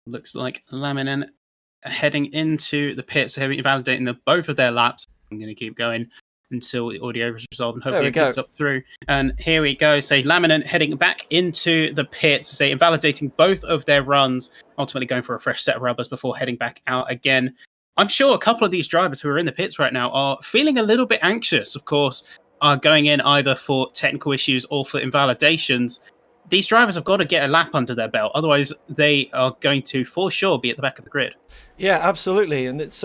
Looks like Laminen heading into the pit, so validating both of their laps. I'm going to keep going until the audio is resolved and hopefully it picks up through. And here we go. Say Laminen heading back into the pits, say invalidating both of their runs, ultimately going for a fresh set of rubbers before heading back out again. I'm sure a couple of these drivers who are in the pits right now are feeling a little bit anxious, of course, are going in either for technical issues or for invalidations. These drivers have got to get a lap under their belt, otherwise they are going to, for sure, be at the back of the grid. Yeah, absolutely, and it's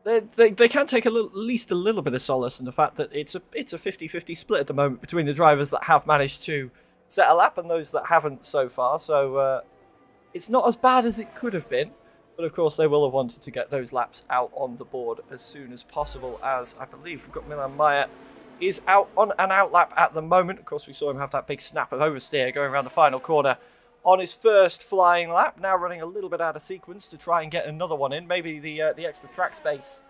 they can take at least a little bit of solace in the fact that it's a 50-50 split at the moment between the drivers that have managed to set a lap and those that haven't so far. So it's not as bad as it could have been, but of course they will have wanted to get those laps out on the board as soon as possible. As I believe we've got Milan Meyer is out on an out lap at the moment. Of course, we saw him have that big snap of oversteer going around the final corner on his first flying lap. Now running a little bit out of sequence to try and get another one in. Maybe the extra track space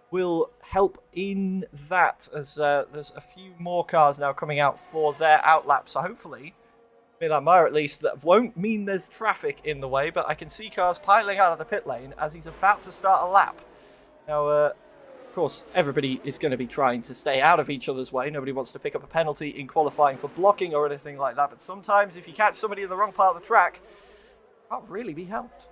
will help in that, as there's a few more cars now coming out for their out lap. So hopefully, Milan Meyer at least, that won't mean there's traffic in the way, but I can see cars piling out of the pit lane as he's about to start a lap. Now, of course, everybody is going to be trying to stay out of each other's way. Nobody wants to pick up a penalty in qualifying for blocking or anything like that. But sometimes if you catch somebody in the wrong part of the track, it can't really be helped.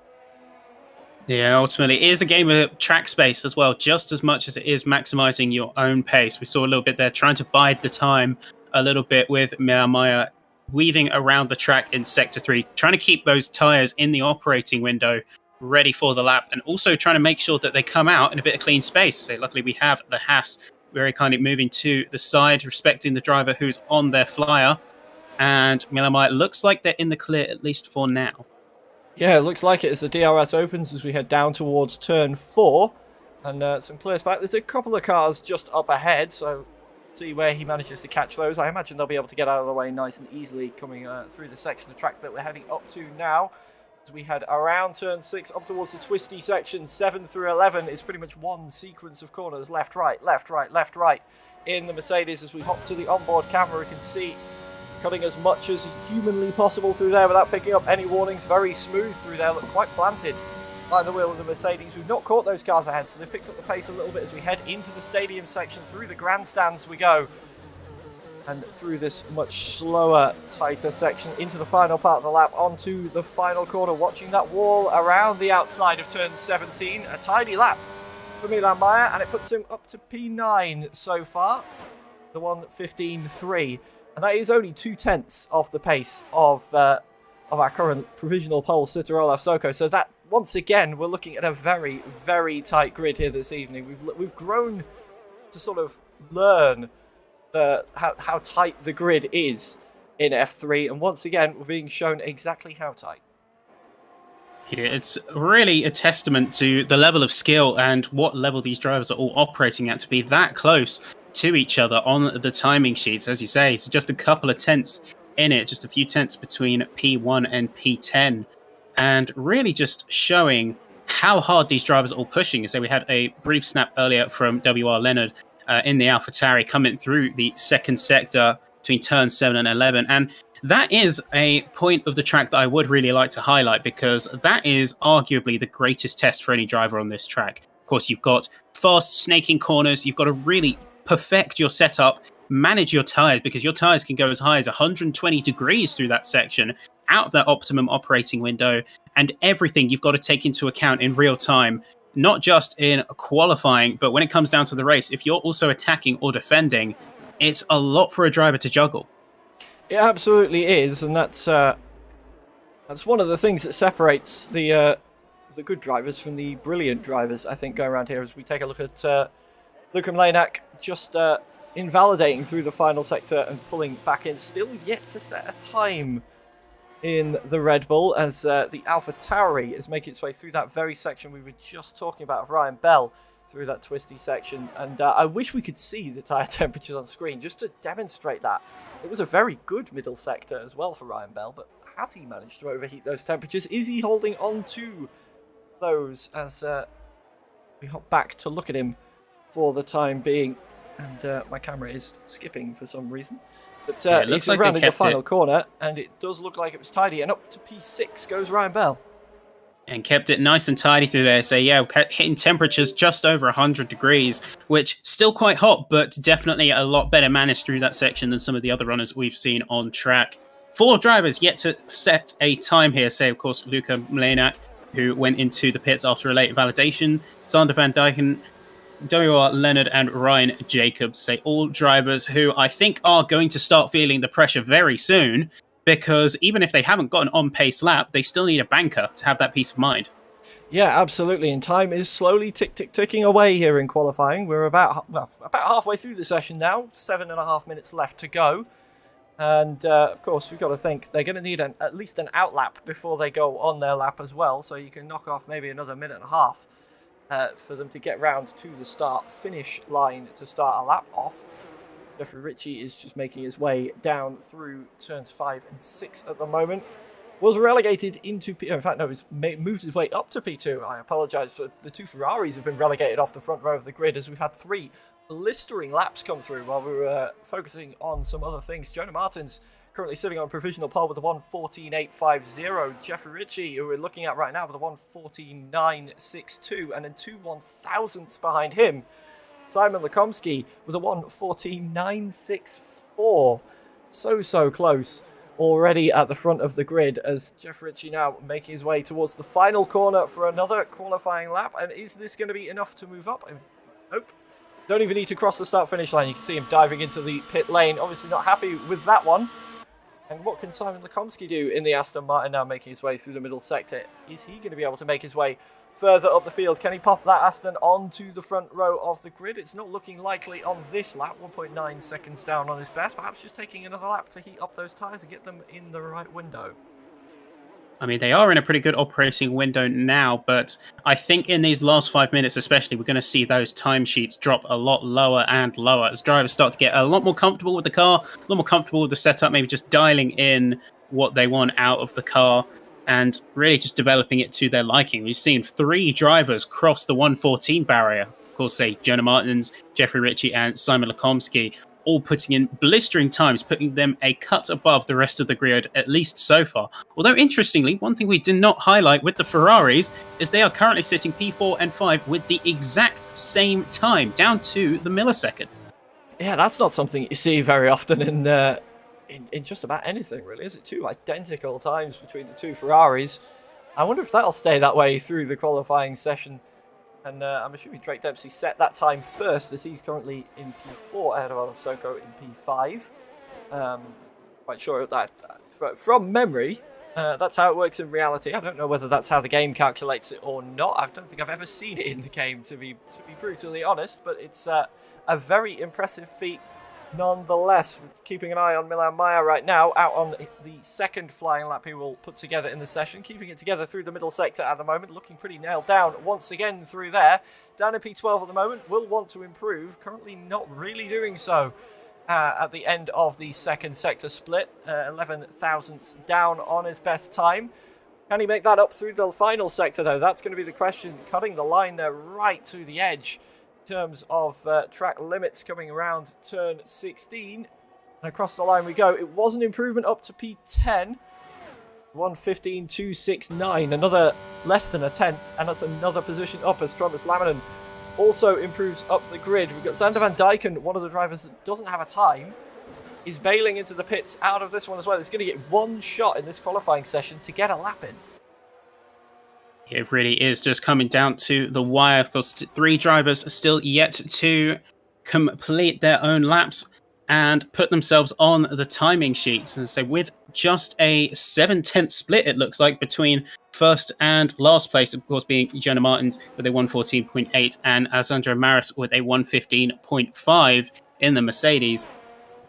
Yeah, ultimately, it is a game of track space as well, just as much as it is maximising your own pace. We saw a little bit there, trying to bide the time a little bit with Meyer weaving around the track in Sector 3, trying to keep those tyres in the operating window ready for the lap, and also trying to make sure that they come out in a bit of clean space. So luckily we have the Haas very kind of moving to the side, respecting the driver who's on their flyer, and Milan looks like they're in the clear, at least for now. Yeah, it looks like it as the DRS opens as we head down towards turn 4, and some clear back. There's a couple of cars just up ahead, so see where he manages to catch those. I imagine they'll be able to get out of the way nice and easily coming through the section of track that we're heading up to now. As we head around turn 6 up towards the twisty section, 7 through 11 is pretty much one sequence of corners, left, right, left, right, left, right. In the Mercedes, as we hop to the onboard camera, we can see cutting as much as humanly possible through there without picking up any warnings. Very smooth through there, look quite planted by the wheel of the Mercedes. We've not caught those cars ahead, so they've picked up the pace a little bit as we head into the stadium section. Through the grandstands we go, and through this much slower, tighter section into the final part of the lap, onto the final corner, watching that wall around the outside of turn 17. A tidy lap for Milan Meyer, and it puts him up to P9 so far, the 1:15.3, and that is only 2/10 off the pace of our current provisional pole sitter Olaf Soko. So that, once again, we're looking at a very, very tight grid here this evening. We've grown to sort of learn how tight the grid is in F3, and once again we're being shown exactly how tight. Yeah, it's really a testament to the level of skill and what level these drivers are all operating at to be that close to each other on the timing sheets. As you say, it's just a couple of tenths in it, just a few tenths between P1 and P10, and really just showing how hard these drivers are all pushing. So we had a brief snap earlier from WR Leonard in the AlphaTauri coming through the second sector between turn 7 and 11. And that is a point of the track that I would really like to highlight, because that is arguably the greatest test for any driver on this track. Of course, you've got fast snaking corners. You've got to really perfect your setup, manage your tyres, because your tyres can go as high as 120 degrees through that section, out of that optimum operating window, and everything you've got to take into account in real time. Not just in qualifying, but when it comes down to the race, if you're also attacking or defending, it's a lot for a driver to juggle. It absolutely is, and that's one of the things that separates the good drivers from the brilliant drivers, I think, going around here. As we take a look at Luka Mladenac just invalidating through the final sector and pulling back in, still yet to set a time in the Red Bull, as the AlphaTauri is making its way through that very section we were just talking about of Ryan Bell, through that twisty section. And I wish we could see the tyre temperatures on screen just to demonstrate that. It was a very good middle sector as well for Ryan Bell, but has he managed to overheat those temperatures? Is he holding on to those as we hop back to look at him for the time being? And my camera is skipping for some reason. But it's like rounding the final corner, and it does look like it was tidy. And up to P6 goes Ryan Bell. And kept it nice and tidy through there. So yeah, hitting temperatures just over 100 degrees, which still quite hot, but definitely a lot better managed through that section than some of the other runners we've seen on track. 4 drivers yet to set a time here. Say, of course, Luca Mlejnak, who went into the pits after a late validation. Sander van Dijken, W.R. Leonard, and Ryan Jacobs. Say all drivers who I think are going to start feeling the pressure very soon, because even if they haven't got an on-pace lap, they still need a banker to have that peace of mind. Yeah, absolutely. And time is slowly ticking away here in qualifying. We're about halfway through the session now. 7.5 minutes left to go. And of course, we've got to think they're going to need at least an outlap before they go on their lap as well. So you can knock off maybe another minute and a half for them to get round to the start-finish line to start a lap off. Jeffrey Ritchie is just making his way down through turns 5 and 6 at the moment. Was relegated into in fact, no, he's moved his way up to P2. I apologise for the 2 Ferraris have been relegated off the front row of the grid as we've had 3 blistering laps come through while we were focusing on some other things. Jonah Martins currently sitting on provisional pole with a 1:14.850. Jeffrey Ritchie, who we're looking at right now, with a 1:14.962, and then 2 1,000ths behind him. Simon Lekomsky with a 1:14.964. So close already at the front of the grid as Jeff Ritchie now making his way towards the final corner for another qualifying lap. And is this going to be enough to move up? Nope. Don't even need to cross the start-finish line. You can see him diving into the pit lane. Obviously not happy with that one. And what can Simon Lekomsky do in the Aston Martin now making his way through the middle sector? Is he going to be able to make his way further up the field? Can he pop that Aston onto the front row of the grid? It's not looking likely on this lap. 1.9 seconds down on his best. Perhaps just taking another lap to heat up those tyres and get them in the right window. I mean, they are in a pretty good operating window now, but I think in these last 5 minutes especially, we're going to see those timesheets drop a lot lower and lower as drivers start to get a lot more comfortable with the car, a lot more comfortable with the setup, maybe just dialing in what they want out of the car and really just developing it to their liking. We've seen 3 drivers cross the 1:14 barrier. Of course, say Jonah Martins, Jeffrey Ritchie, and Simon Lekomsky, all putting in blistering times, putting them a cut above the rest of the grid, at least so far. Although, interestingly, one thing we did not highlight with the Ferraris is they are currently sitting P4 and 5 with the exact same time, down to the millisecond. Yeah, that's not something you see very often in just about anything, really, is it? 2 identical times between the 2 Ferraris. I wonder if that'll stay that way through the qualifying session. And I'm assuming Drake Dempsey set that time first, as he's currently in P4 ahead of Olaf Soko in P5. Quite sure of that. From memory, that's how it works in reality. I don't know whether that's how the game calculates it or not. I don't think I've ever seen it in the game, to be brutally honest. But it's a very impressive feat nonetheless. Keeping an eye on Milan Mayer right now, out on the second flying lap he will put together in the session, keeping it together through the middle sector at the moment, looking pretty nailed down once again through there. Down in P12 at the moment, will want to improve, currently not really doing so at the end of the second sector split. 11 thousandths down on his best time. Can he make that up through the final sector though? That's going to be the question, cutting the line there right to the edge. Terms of track limits coming around turn 16 and across the line we go. It was an improvement up to P10, 1:15.269, another less than a tenth, and that's another position up as Thomas Laminen also improves up the grid. We've got Sander van Dijken, one of the drivers that doesn't have a time, is bailing into the pits out of this one as well. He's going to get one shot in this qualifying session to get a lap in. It really is just coming down to the wire. Of course, 3 drivers are still yet to complete their own laps and put themselves on the timing sheets. And so with just a 7/10 split, it looks like, between first and last place, of course, being Jonah Martins with a 1:14.8 and Alessandro Maris with a 1:15.5 in the Mercedes.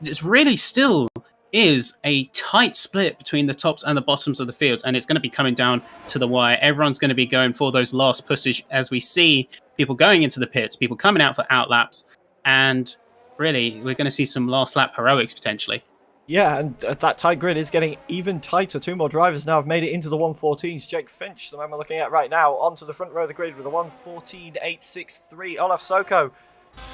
It's really still is a tight split between the tops and the bottoms of the fields, and it's going to be coming down to the wire. Everyone's going to be going for those last pushes as we see people going into the pits, people coming out for outlaps, and really we're going to see some last lap heroics potentially. Yeah, and that tight grid is getting even tighter. 2 more drivers now have made it into the 1:14s. Jake Finch, the man we're looking at right now, onto the front row of the grid with a 1:14.863. Olaf Soko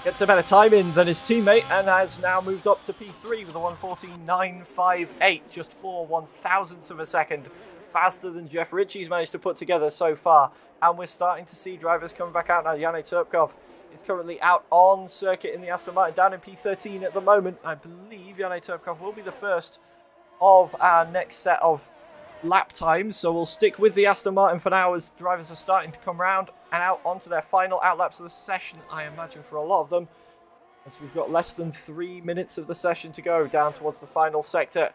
gets a better time in than his teammate and has now moved up to P3 with a 1:14.958, just 4 1,000ths of a second faster than Jeff Ritchie's managed to put together so far. And we're starting to see drivers coming back out now. Janne Turpkov is currently out on circuit in the Aston Martin, down in P13 at the moment. I believe Janne Turpkov will be the first of our next set of lap times. So we'll stick with the Aston Martin for now as drivers are starting to come round and out onto their final outlaps of the session, I imagine, for a lot of them. As we've got less than 3 minutes of the session to go down towards the final sector.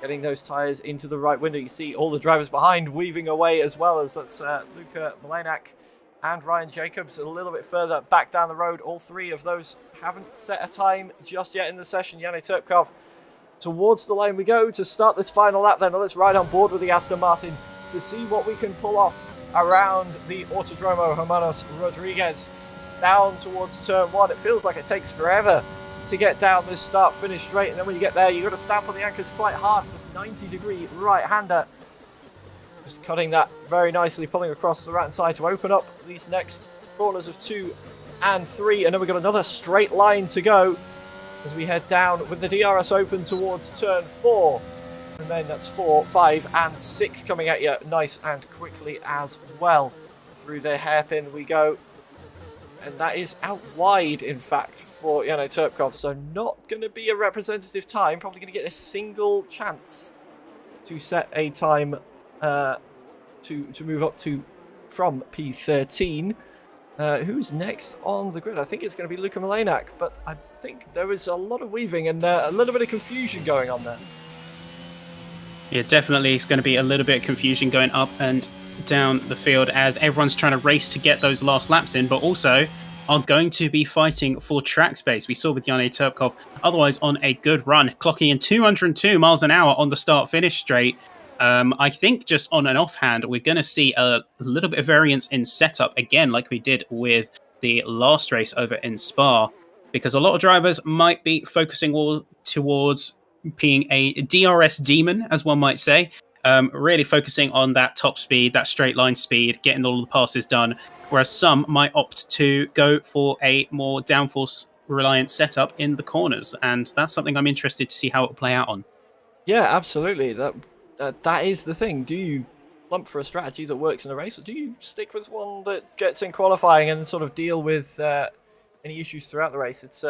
Getting those tyres into the right window. You see all the drivers behind weaving away as well, as that's Luka Malenak and Ryan Jacobs a little bit further back down the road. All three of those haven't set a time just yet in the session. Janne Turpkov towards the line we go to start this final lap then. Let's ride on board with the Aston Martin to see what we can pull off around the Autodromo Hermanos Rodriguez down towards turn 1. It feels like it takes forever to get down this start-finish straight, and then when you get there, you've got to stamp on the anchors quite hard for this 90-degree right-hander. Just cutting that very nicely, pulling across the right-hand side to open up these next corners of 2 and 3, and then we've got another straight line to go as we head down with the DRS open towards turn 4. And then that's 4, 5, and 6 coming at you nice and quickly as well. Through the hairpin we go. And that is out wide, in fact, for Janne Turpkov. So not going to be a representative time. Probably going to get a single chance to set a time to move up to from P13. Who's next on the grid? I think it's going to be Luka Malenak. But I think there is a lot of weaving and a little bit of confusion going on there. Yeah, definitely it's going to be a little bit of confusion going up and down the field as everyone's trying to race to get those last laps in, but also are going to be fighting for track space. We saw with Janne Turpkov otherwise on a good run, clocking in 202 miles an hour on the start-finish straight. I think just on an offhand, we're going to see a little bit of variance in setup again, like we did with the last race over in Spa, because a lot of drivers might be focusing all towards being a DRS demon, as one might say. Really focusing on that top speed, that straight line speed, getting all the passes done, whereas some might opt to go for a more downforce reliant setup in the corners, and that's something I'm interested to see how it will play out on. Yeah, absolutely. That is the thing. Do you lump for a strategy that works in a race, or do you stick with one that gets in qualifying and sort of deal with any issues throughout the race? It's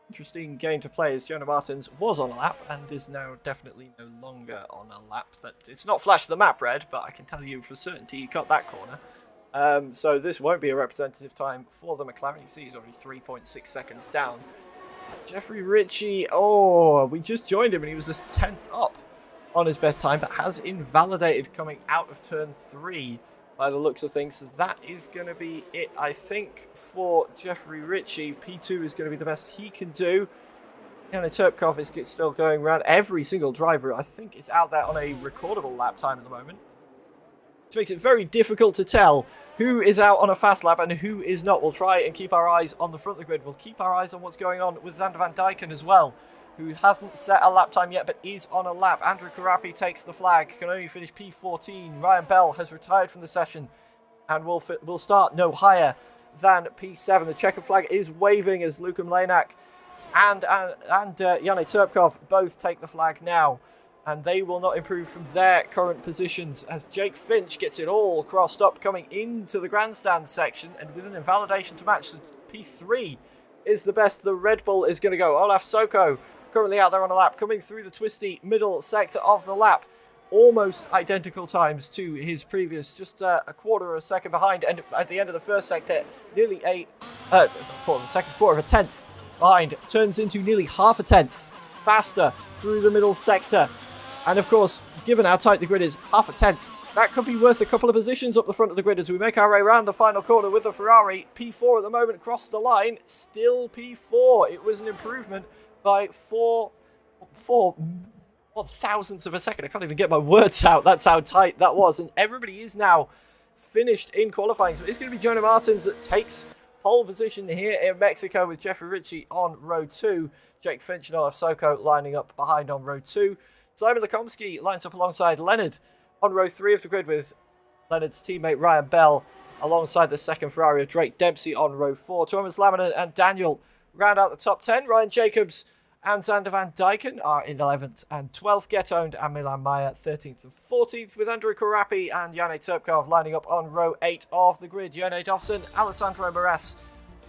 interesting game to play, as Jonah Martins was on a lap and is now definitely no longer on a lap. That it's not flashed the map red, but I can tell you for certainty he cut that corner. So this won't be a representative time for the McLaren. You see he's already 3.6 seconds down. Jeffrey Ritchie, we just joined him and he was just 10th up on his best time, but has invalidated coming out of turn 3 by the looks of things. So that is going to be it, I think, for Jeffrey Ritchie. P2 is going to be the best he can do. Janne Turpkov is still going around. Every single driver, I think, is out there on a recordable lap time at the moment, which makes it very difficult to tell who is out on a fast lap and who is not. We'll try and keep our eyes on the front of the grid. We'll keep our eyes on what's going on with Xander Van Dijken as well, who hasn't set a lap time yet, but is on a lap. Andrew Karapi takes the flag, can only finish P14. Ryan Bell has retired from the session and will start no higher than P7. The checkered flag is waving as Luka Malenak and Janne Turpkov both take the flag now, and they will not improve from their current positions as Jake Finch gets it all crossed up coming into the grandstand section, and with an invalidation to match, so P3 is the best the Red Bull is going to go. Olaf Soko currently out there on a lap, coming through the twisty middle sector of the lap. Almost identical times to his previous, just a quarter of a second behind. And at the end of the first sector, nearly the second quarter of a tenth behind, turns into nearly half a tenth faster through the middle sector. And of course, given how tight the grid is, half a tenth, that could be worth a couple of positions up the front of the grid as we make our way around the final corner with the Ferrari. P4 at the moment, crossed the line, still P4. It was an improvement by four thousandths of a second. I can't even get my words out. That's how tight that was. And everybody is now finished in qualifying. So it's going to be Jonah Martins that takes pole position here in Mexico with Jeffrey Ritchie on row 2. Jake Finch and Olaf Soko lining up behind on row 2. Simon Lekomsky lines up alongside Leonard on row 3 of the grid with Leonard's teammate Ryan Bell alongside the second Ferrari of Drake Dempsey on row 4. Thomas Laminen and Daniel round out the top 10. Ryan Jacobs and Zander Van Dijken are in 11th and 12th. Get Owned and Milan Maya 13th and 14th, with Andrew Karapi and Jane Turpkov lining up on row 8 of the grid. Jone Dovson, Alessandro Moraes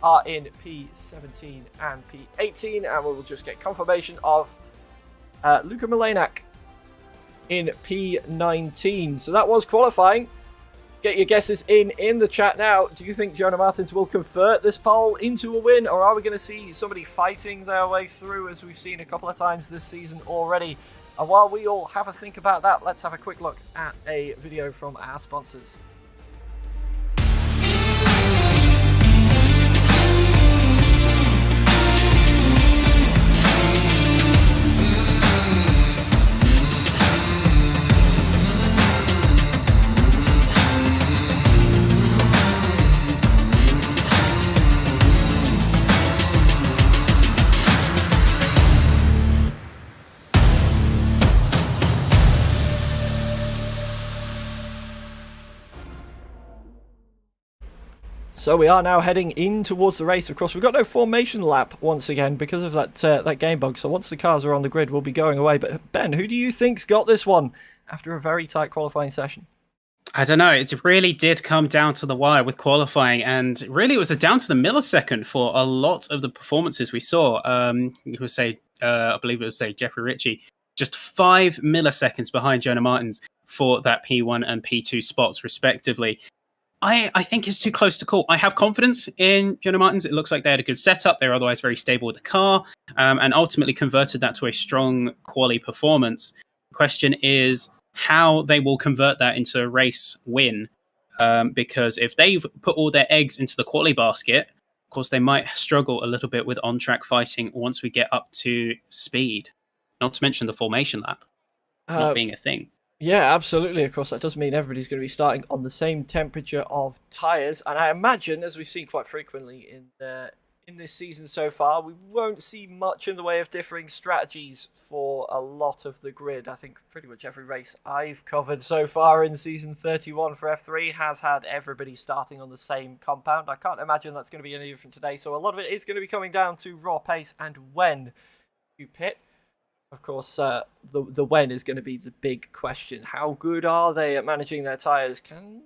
are in P17 and P18, and we will just get confirmation of Luka Milenak in P19. So that was qualifying. Get your guesses in the chat now. Do you think Jonah Martins will convert this pole into a win, or are we going to see somebody fighting their way through, as we've seen a couple of times this season already? And while we all have a think about that, let's have a quick look at a video from our sponsors. So we are now heading in towards the race. Of course, we've got no formation lap once again because of that game bug. So once the cars are on the grid, we'll be going away. But Ben, who do you think's got this one after a very tight qualifying session? I don't know. It really did come down to the wire with qualifying, and really it was down to the millisecond for a lot of the performances we saw. You could say, I believe it was Jeffrey Ritchie, just 5 milliseconds behind Jonah Martins for that P1 and P2 spots, respectively. I think it's too close to call. I have confidence in Jonah Martins. It looks like they had a good setup. They're otherwise very stable with the car, and ultimately converted that to a strong quali performance. The question is how they will convert that into a race win, because if they've put all their eggs into the quali basket, of course, they might struggle a little bit with on-track fighting once we get up to speed. Not to mention the formation lap not being a thing. Yeah, absolutely. Of course, that does mean everybody's going to be starting on the same temperature of tyres. And I imagine, as we've seen quite frequently in this season so far, we won't see much in the way of differing strategies for a lot of the grid. I think pretty much every race I've covered so far in season 31 for F3 has had everybody starting on the same compound. I can't imagine that's going to be any different today. So a lot of it is going to be coming down to raw pace and when you pit. Of course, the when is going to be the big question. How good are they at managing their tyres? Can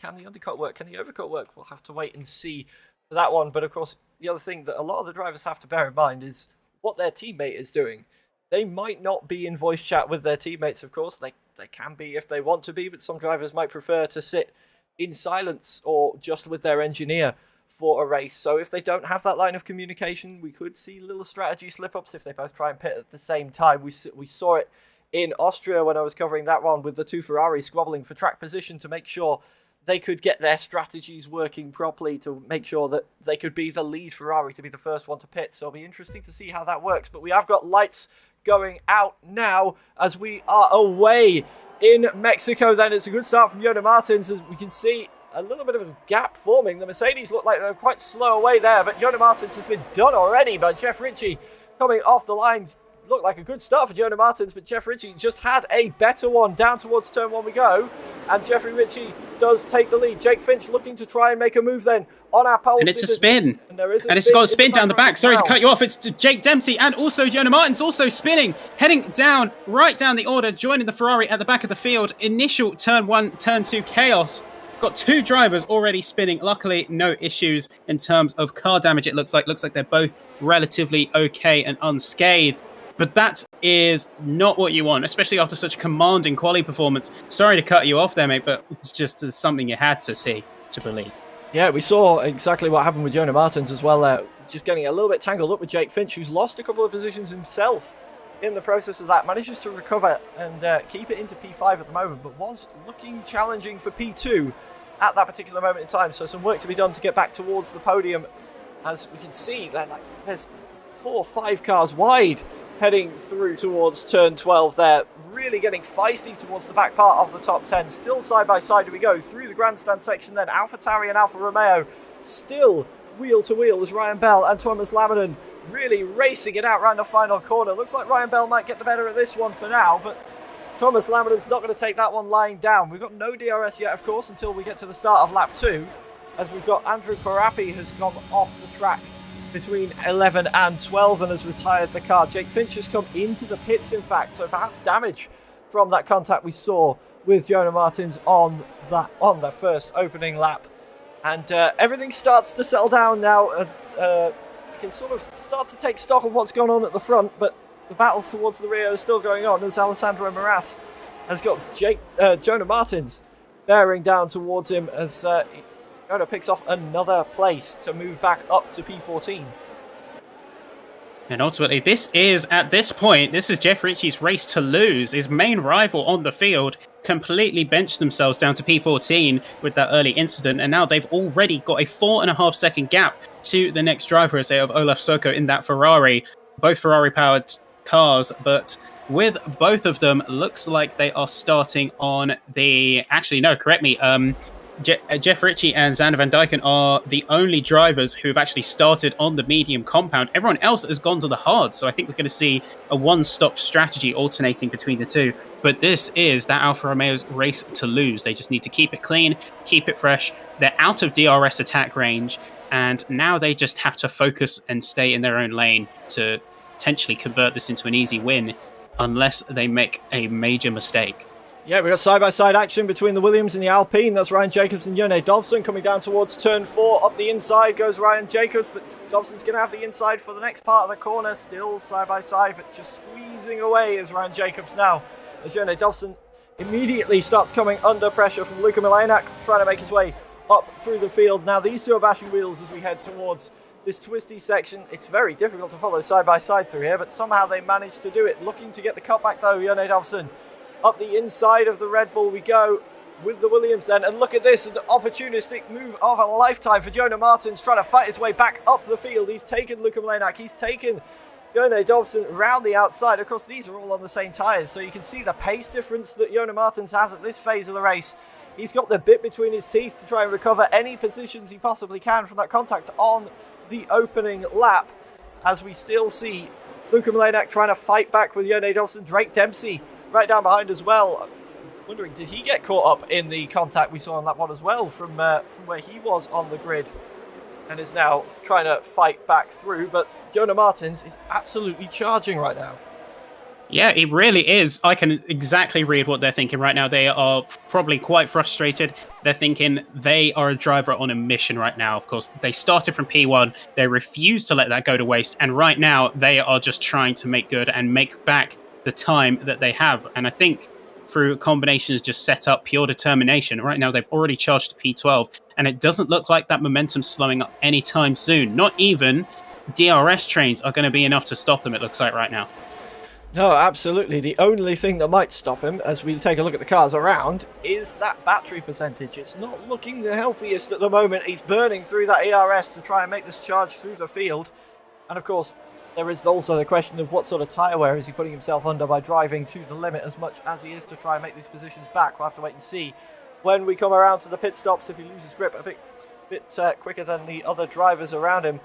the undercut work? Can the overcut work? We'll have to wait and see for that one. But of course, the other thing that a lot of the drivers have to bear in mind is what their teammate is doing. They might not be in voice chat with their teammates, of course. They can be if they want to be, but some drivers might prefer to sit in silence or just with their engineer for a race. So if they don't have that line of communication, we could see little strategy slip-ups if they both try and pit at the same time. We saw it in Austria when I was covering that one, with the two Ferraris squabbling for track position to make sure they could get their strategies working properly, to make sure that they could be the lead Ferrari to be the first one to pit. So it'll be interesting to see how that works. But we have got lights going out now as we are away in Mexico. Then it's a good start from Jonah Martins, as we can see a little bit of a gap forming. The Mercedes look like they're quite slow away there, but Jonah Martins has been done already by Jeff Ritchie coming off the line. Looked like a good start for Jonah Martins, but Jeff Ritchie just had a better one. Down towards turn 1 we go, and Jeffrey Ritchie does take the lead. Jake Finch looking to try and make a move then on our pole. And it's a spin. And there is a spin. It's got a spin down the back. Sorry to cut you off. It's Jake Dempsey and also Jonah Martins also spinning, heading down, right down the order, joining the Ferrari at the back of the field. Initial turn 1, turn 2 chaos. Got 2 drivers already spinning. Luckily, no issues in terms of car damage. It looks like they're both relatively okay and unscathed. But that is not what you want, especially after such a commanding quali performance. Sorry to cut you off there, mate, but it's just something you had to see to believe. Yeah, we saw exactly what happened with Jonah Martins as well. Just getting a little bit tangled up with Jake Finch, who's lost a couple of positions himself in the process of that. Manages to recover and keep it into P5 at the moment, but was looking challenging for P2 at that particular moment in time. So some work to be done to get back towards the podium. As we can see, there's 4 or 5 cars wide heading through towards turn 12 there. Really getting feisty towards the back part of the top 10. Still side by side do we go through the grandstand section then. AlphaTauri and Alfa Romeo still wheel to wheel as Ryan Bell and Thomas Laminen really racing it out around the final corner. Looks like Ryan Bell might get the better of this one for now, but Thomas Laminen's not going to take that one lying down. We've got no DRS yet, of course, until we get to the start of lap 2, as we've got Andrew Karapi has come off the track between 11 and 12 and has retired the car. Jake Finch has come into the pits, in fact, so perhaps damage from that contact we saw with Jonah Martins on the first opening lap. And everything starts to settle down now. You can sort of start to take stock of what's going on at the front, but the battles towards the rear are still going on as Alessandro Moras has got Jonah Martins bearing down towards him as Jonah picks off another place to move back up to P14. And ultimately, this is Jeff Ritchie's race to lose. His main rival on the field completely benched themselves down to P14 with that early incident, and now they've already got a 4.5 second gap to the next driver as they have Olaf Soko in that Ferrari. Both Ferrari-powered cars, but with both of them, looks like they are starting on the... Actually, no, correct me. Jeff Ritchie and Xander Van Dyken are the only drivers who've actually started on the medium compound. Everyone else has gone to the hard, so I think we're going to see a one-stop strategy alternating between the two. But this is that Alfa Romeo's race to lose. They just need to keep it clean, keep it fresh. They're out of DRS attack range, and now they just have to focus and stay in their own lane to potentially convert this into an easy win, unless they make a major mistake. Yeah, we've got side-by-side action between the Williams and the Alpine. That's Ryan Jacobs and Jone Dovson coming down towards turn 4. Up the inside goes Ryan Jacobs, but Dovson's going to have the inside for the next part of the corner. Still side-by-side, but just squeezing away is Ryan Jacobs now. As Jone Dovson immediately starts coming under pressure from Luka Milanak, trying to make his way up through the field. Now these two are bashing wheels as we head towards this twisty section. It's very difficult to follow side-by-side through here, but somehow they managed to do it. Looking to get the cutback though, Jone Dovson. Up the inside of the Red Bull we go with the Williams then. And look at this, an opportunistic move of a lifetime for Jonah Martins, trying to fight his way back up the field. He's taken Luka Milanak, he's taken Jone Dovson round the outside. Of course, these are all on the same tyres, so you can see the pace difference that Jonah Martins has at this phase of the race. He's got the bit between his teeth to try and recover any positions he possibly can from that contact on the opening lap, as we still see Luka Milanak trying to fight back with Jone Dovson. Drake Dempsey right down behind as well. I'm wondering, did he get caught up in the contact we saw on that one as well from where he was on the grid, and is now trying to fight back through? But Jonah Martins is absolutely charging right now. Yeah, it really is. I can exactly read what they're thinking right now. They are probably quite frustrated. They're thinking they are a driver on a mission right now. Of course, they started from P1. They refused to let that go to waste. And right now, they are just trying to make good and make back the time that they have. And I think through combinations just set up pure determination. Right now, they've already charged to P12. And it doesn't look like that momentum's slowing up anytime soon. Not even DRS trains are going to be enough to stop them, it looks like right now. No, absolutely. The only thing that might stop him, as we take a look at the cars around, is that battery percentage. It's not looking the healthiest at the moment. He's burning through that ERS to try and make this charge through the field. And of course, there is also the question of what sort of tyre wear is he putting himself under by driving to the limit as much as he is to try and make these positions back. We'll have to wait and see when we come around to the pit stops if he loses grip a bit quicker than the other drivers around him.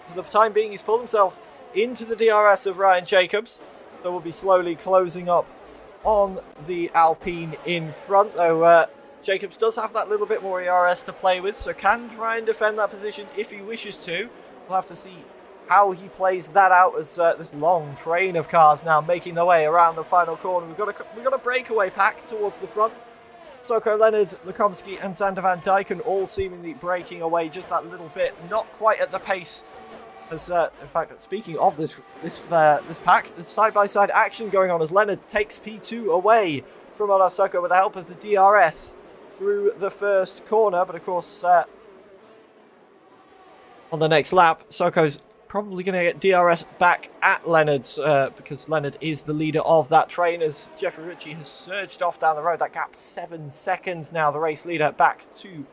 For the time being, he's pulled himself into the DRS of Ryan Jacobs. So we'll be slowly closing up on the Alpine in front, though Jacobs does have that little bit more ERS to play with, so can try and defend that position if he wishes to. We'll have to see how he plays that out as this long train of cars now making their way around the final corner. We've got a breakaway pack towards the front. Soko, Leonard, Lukomsky and Xander Van Dyken all seemingly breaking away just that little bit, not quite at the pace. As, in fact, speaking of this pack, there's side-by-side action going on as Leonard takes P2 away from Olaf Soko with the help of the DRS through the first corner. But of course, on the next lap, Soko's probably going to get DRS back at Leonard's because Leonard is the leader of that train as Jeffrey Ritchie has surged off down the road. That gap 7 seconds now, the race leader back to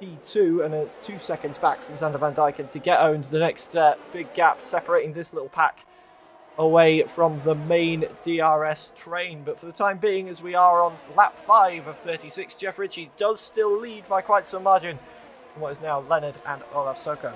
P2, and it's 2 seconds back from Xander Van Dyken to get owned. The next big gap separating this little pack away from the main DRS train. But for the time being, as we are on lap 5 of 36, Jeff Ritchie does still lead by quite some margin from what is now Leonard and Olaf Soko.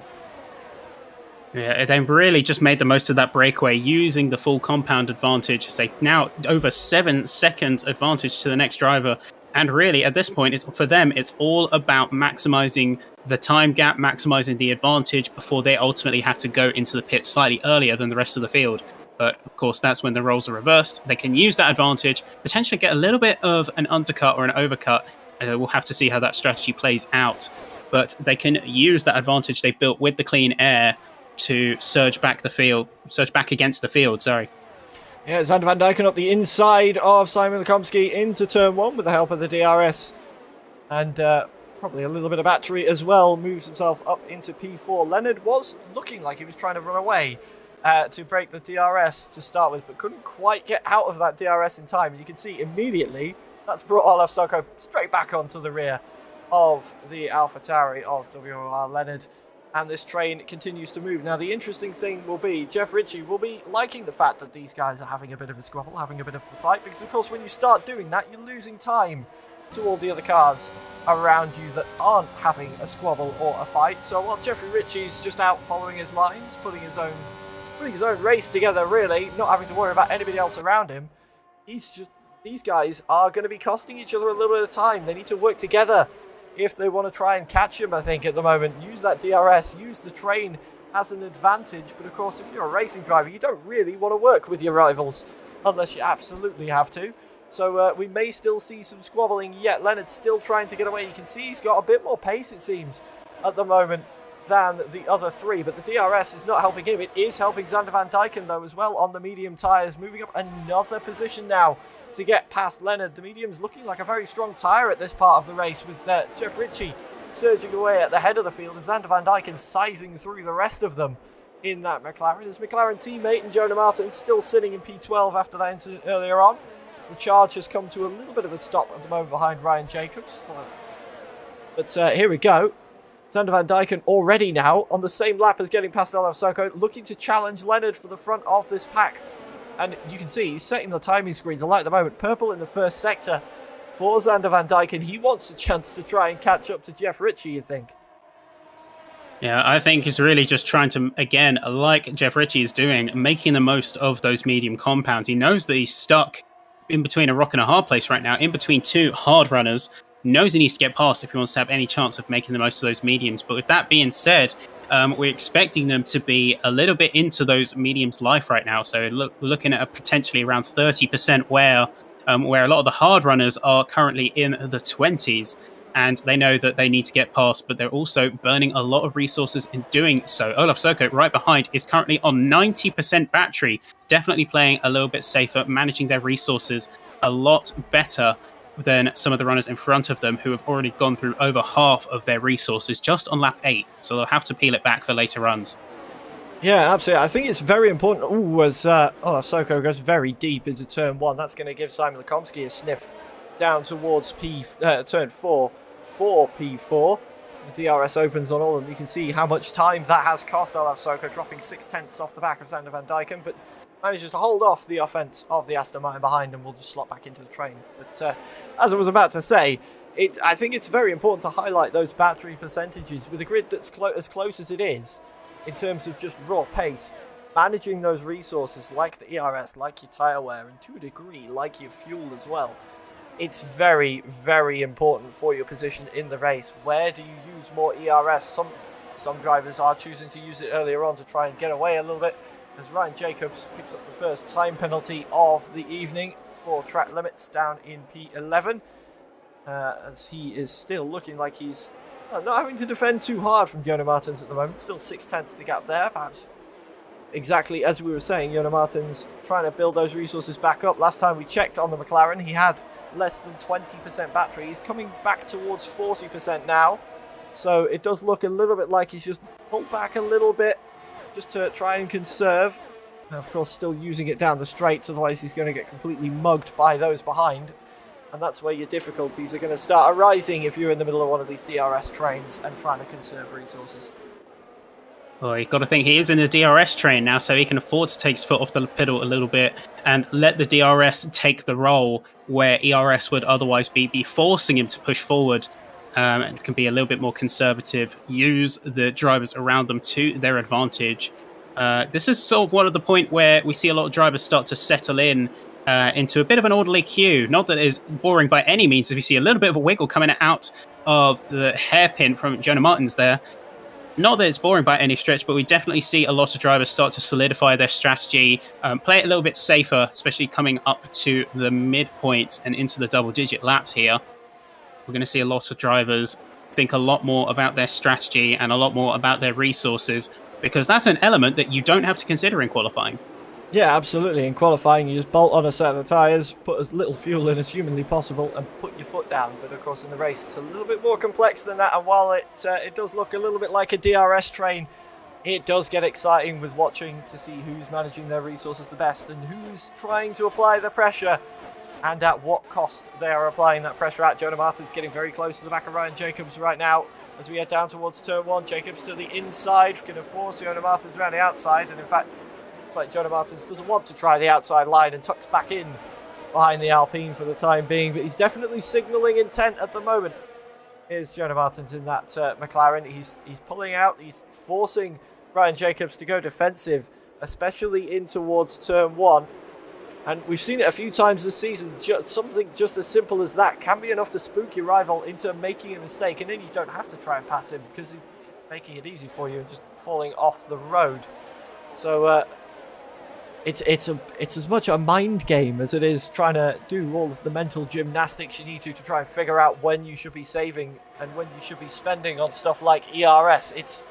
Yeah, they really just made the most of that breakaway using the full compound advantage. They now over 7 seconds advantage to the next driver. And really, at this point, for them, it's all about maximizing the time gap, maximizing the advantage before they ultimately have to go into the pit slightly earlier than the rest of the field. But of course, that's when the roles are reversed. They can use that advantage, potentially get a little bit of an undercut or an overcut. We'll have to see how that strategy plays out. But they can use that advantage they built with the clean air to surge back against the field. Sorry. Yeah, Xander Van Dyken up the inside of Simon Lekomsky into turn 1 with the help of the DRS. And probably a little bit of battery as well. Moves himself up into P4. Leonard was looking like he was trying to run away to break the DRS to start with, but couldn't quite get out of that DRS in time. And you can see immediately that's brought Olaf Soko straight back onto the rear of the AlphaTauri of WR Leonard. And this train continues to move. Now, the interesting thing will be Jeff Ritchie will be liking the fact that these guys are having a bit of a squabble, having a bit of a fight, because, of course, when you start doing that, you're losing time to all the other cars around you that aren't having a squabble or a fight. So while Jeffrey Ritchie's just out following his lines, putting his own race together, really, not having to worry about anybody else around him, these guys are going to be costing each other a little bit of time. They need to work together if they want to try and catch him, I think, at the moment. Use that DRS, use the train as an advantage. But, of course, if you're a racing driver, you don't really want to work with your rivals unless you absolutely have to. So we may still see some squabbling yet. Leonard's still trying to get away. You can see he's got a bit more pace, it seems, at the moment than the other three. But the DRS is not helping him. It is helping Xander Van Dyken, though, as well on the medium tyres. Moving up another position now to get past Leonard. The medium's looking like a very strong tyre at this part of the race, with Jeff Ritchie surging away at the head of the field and Xander Van Dyken scything through the rest of them in that McLaren. His McLaren teammate and Jonah Martin still sitting in P12 after that incident earlier on. The charge has come to a little bit of a stop at the moment behind Ryan Jacobs. But here we go. Xander Van Dyken already now on the same lap as getting past Olaf Soko, looking to challenge Leonard for the front of this pack. And you can see he's setting the timing screens alight at the moment. Purple in the first sector for Xander Van Dyken. He wants a chance to try and catch up to Jeff Ritchie, you think? Yeah, I think he's really just trying to, again, like Jeff Ritchie is doing, making the most of those medium compounds. He knows that he's stuck in between a rock and a hard place right now, in between two hard runners. Knows he needs to get past if he wants to have any chance of making the most of those mediums. But with that being said, we're expecting them to be a little bit into those mediums life right now. So looking at a potentially around 30% where a lot of the hard runners are currently in the 20s. And they know that they need to get past, but they're also burning a lot of resources in doing so. Olaf Soko, right behind, is currently on 90% battery, definitely playing a little bit safer, managing their resources a lot better than some of the runners in front of them who have already gone through over half of their resources just on lap 8. So they'll have to peel it back for later runs. Yeah, absolutely. I think it's very important. Ooh, as Olaf Soko goes very deep into turn 1, that's going to give Simon Lekomsky a sniff down towards turn 4 for P4. The DRS opens on all of them. You can see how much time that has cost Olaf Soko, dropping 6/10 off the back of Xander Van Dyken, but manages to hold off the offence of the Aston Martin behind and will just slot back into the train. But as I was about to say, I think it's very important to highlight those battery percentages with a grid that's as close as it is in terms of just raw pace. Managing those resources like the ERS, like your tyre wear, and to a degree like your fuel as well. It's very, very important for your position in the race. Where do you use more ERS? Some drivers are choosing to use it earlier on to try and get away a little bit, as Ryan Jacobs picks up the first time penalty of the evening for track limits down in P11, as he is still looking like he's not having to defend too hard from Jonah Martins at the moment. Still 6/10 the gap there, perhaps. Exactly as we were saying, Jonah Martins trying to build those resources back up. Last time we checked on the McLaren, he had less than 20% battery. He's coming back towards 40% now, so it does look a little bit like he's just pulled back a little bit just to try and conserve. And of course, still using it down the straights, otherwise he's going to get completely mugged by those behind. And that's where your difficulties are going to start arising if you're in the middle of one of these DRS trains and trying to conserve resources. Well, you've got to think he is in the DRS train now, so he can afford to take his foot off the pedal a little bit and let the DRS take the role where ERS would otherwise be forcing him to push forward, and can be a little bit more conservative, use the drivers around them to their advantage. This is sort of one of the point where we see a lot of drivers start to settle in into a bit of an orderly queue. Not that it is boring by any means, as we see a little bit of a wiggle coming out of the hairpin from Jonah Martins there. Not that it's boring by any stretch, but we definitely see a lot of drivers start to solidify their strategy, play it a little bit safer, especially coming up to the midpoint and into the double-digit laps here. We're going to see a lot of drivers think a lot more about their strategy and a lot more about their resources, because that's an element that you don't have to consider in qualifying. Yeah, absolutely. In qualifying, you just bolt on a set of tyres, put as little fuel in as humanly possible, and put your foot down. But of course, in the race, it's a little bit more complex than that. And while it does look a little bit like a DRS train, it does get exciting with watching to see who's managing their resources the best and who's trying to apply the pressure and at what cost they are applying that pressure at. Jonah Martin's getting very close to the back of Ryan Jacobs right now as we head down towards turn 1. Jacobs to the inside, going to force Jonah Martins around the outside, and in fact, it's like Jonah Martins doesn't want to try the outside line and tucks back in behind the Alpine for the time being, but he's definitely signalling intent at the moment. Here's Jonah Martins in that McLaren. He's pulling out, he's forcing Ryan Jacobs to go defensive, especially in towards turn 1. And we've seen it a few times this season. Something just as simple as that can be enough to spook your rival into making a mistake, and then you don't have to try and pass him because he's making it easy for you and just falling off the road. So it's as much a mind game as it is trying to do all of the mental gymnastics you need to try and figure out when you should be saving and when you should be spending on stuff like ERS. It's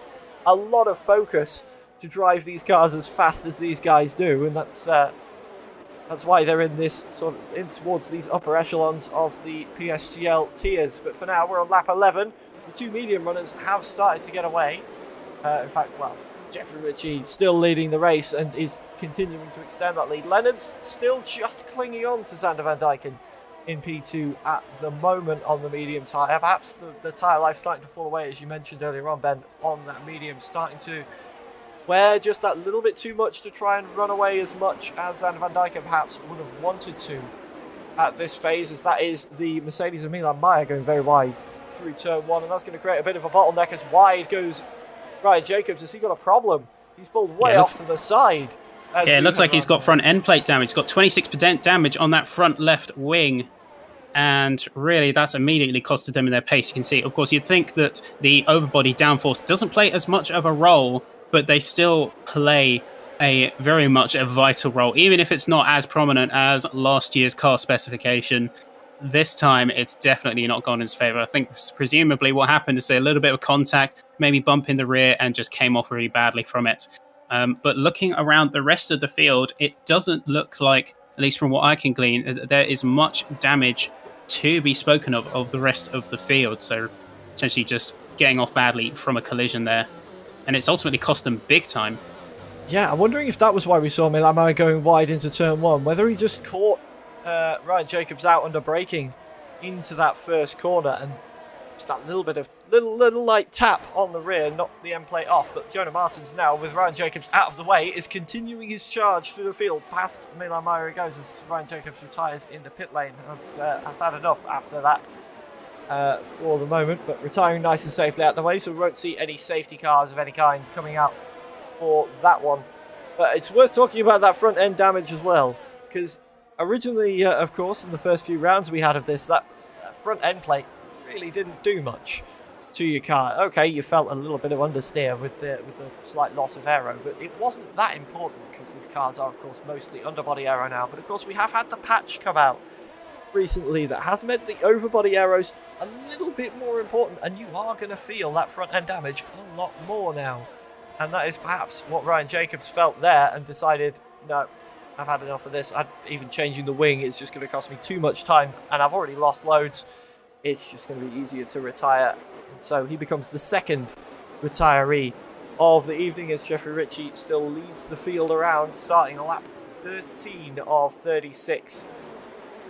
a lot of focus to drive these cars as fast as these guys do, and that's why they're in this sort of in towards these upper echelons of the PSGL tiers. But for now, we're on lap 11. The two medium runners have started to get away. In fact, well, Jeffrey Ritchie still leading the race and is continuing to extend that lead. Leonard's still just clinging on to Sander van Dijken in P2 at the moment on the medium tyre. Perhaps the tyre life starting to fall away, as you mentioned earlier on, Ben, on that medium, starting to wear just that little bit too much to try and run away as much as Sander van Dijken perhaps would have wanted to at this phase, as that is the Mercedes of Milan Meyer going very wide through turn 1, and that's going to create a bit of a bottleneck as wide goes Ryan Jacobs. Has he got a problem? He's pulled way off to the side. Yeah, it looks like he's got front end plate damage. He's got 26% damage on that front left wing. And really, that's immediately costed them in their pace. You can see, of course, you'd think that the overbody downforce doesn't play as much of a role, but they still play very much a vital role, even if it's not as prominent as last year's car specification. This time, it's definitely not gone in his favour. I think presumably what happened is a little bit of contact, maybe bump in the rear, and just came off really badly from it. But looking around the rest of the field, it doesn't look like, at least from what I can glean, there is much damage to be spoken of the rest of the field. So essentially just getting off badly from a collision there. And it's ultimately cost them big time. Yeah, I'm wondering if that was why we saw Milan going wide into turn 1. Whether he just caught Ryan Jacobs out under braking into that first corner and just that little bit of little light tap on the rear knocked the end plate off. But Jonah Martins now, with Ryan Jacobs out of the way, is continuing his charge through the field. Past Milan Meyer he goes as Ryan Jacobs retires in the pit lane. Has had enough after that for the moment, but retiring nice and safely out of the way, so we won't see any safety cars of any kind coming out for that one. But it's worth talking about that front end damage as well, because originally, of course, in the first few rounds we had of this, that front end plate really didn't do much to your car. Okay, you felt a little bit of understeer with the slight loss of aero, but it wasn't that important because these cars are, of course, mostly underbody aero now. But of course, we have had the patch come out recently that has meant the overbody aero's a little bit more important, and you are going to feel that front end damage a lot more now. And that is perhaps what Ryan Jacobs felt there and decided, no, I've had enough of this. Even changing the wing is just going to cost me too much time, and I've already lost loads. It's just going to be easier to retire. And so he becomes the second retiree of the evening, as Jeffrey Ritchie still leads the field around, starting lap 13 of 36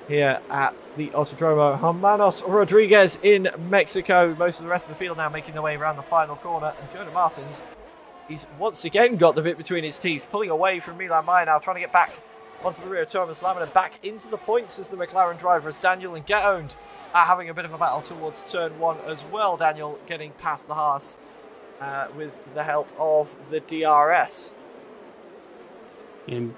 here at the Autodromo Hermanos Rodriguez in Mexico. Most of the rest of the field now making their way around the final corner, and Jonah Martins, he's once again got the bit between his teeth, pulling away from Milan Meyer now, trying to get back onto the rear of Thomas Lammen and back into the points as the McLaren driver, as Daniel and Get Owned are having a bit of a battle towards turn 1 as well. Daniel getting past the Haas with the help of the DRS.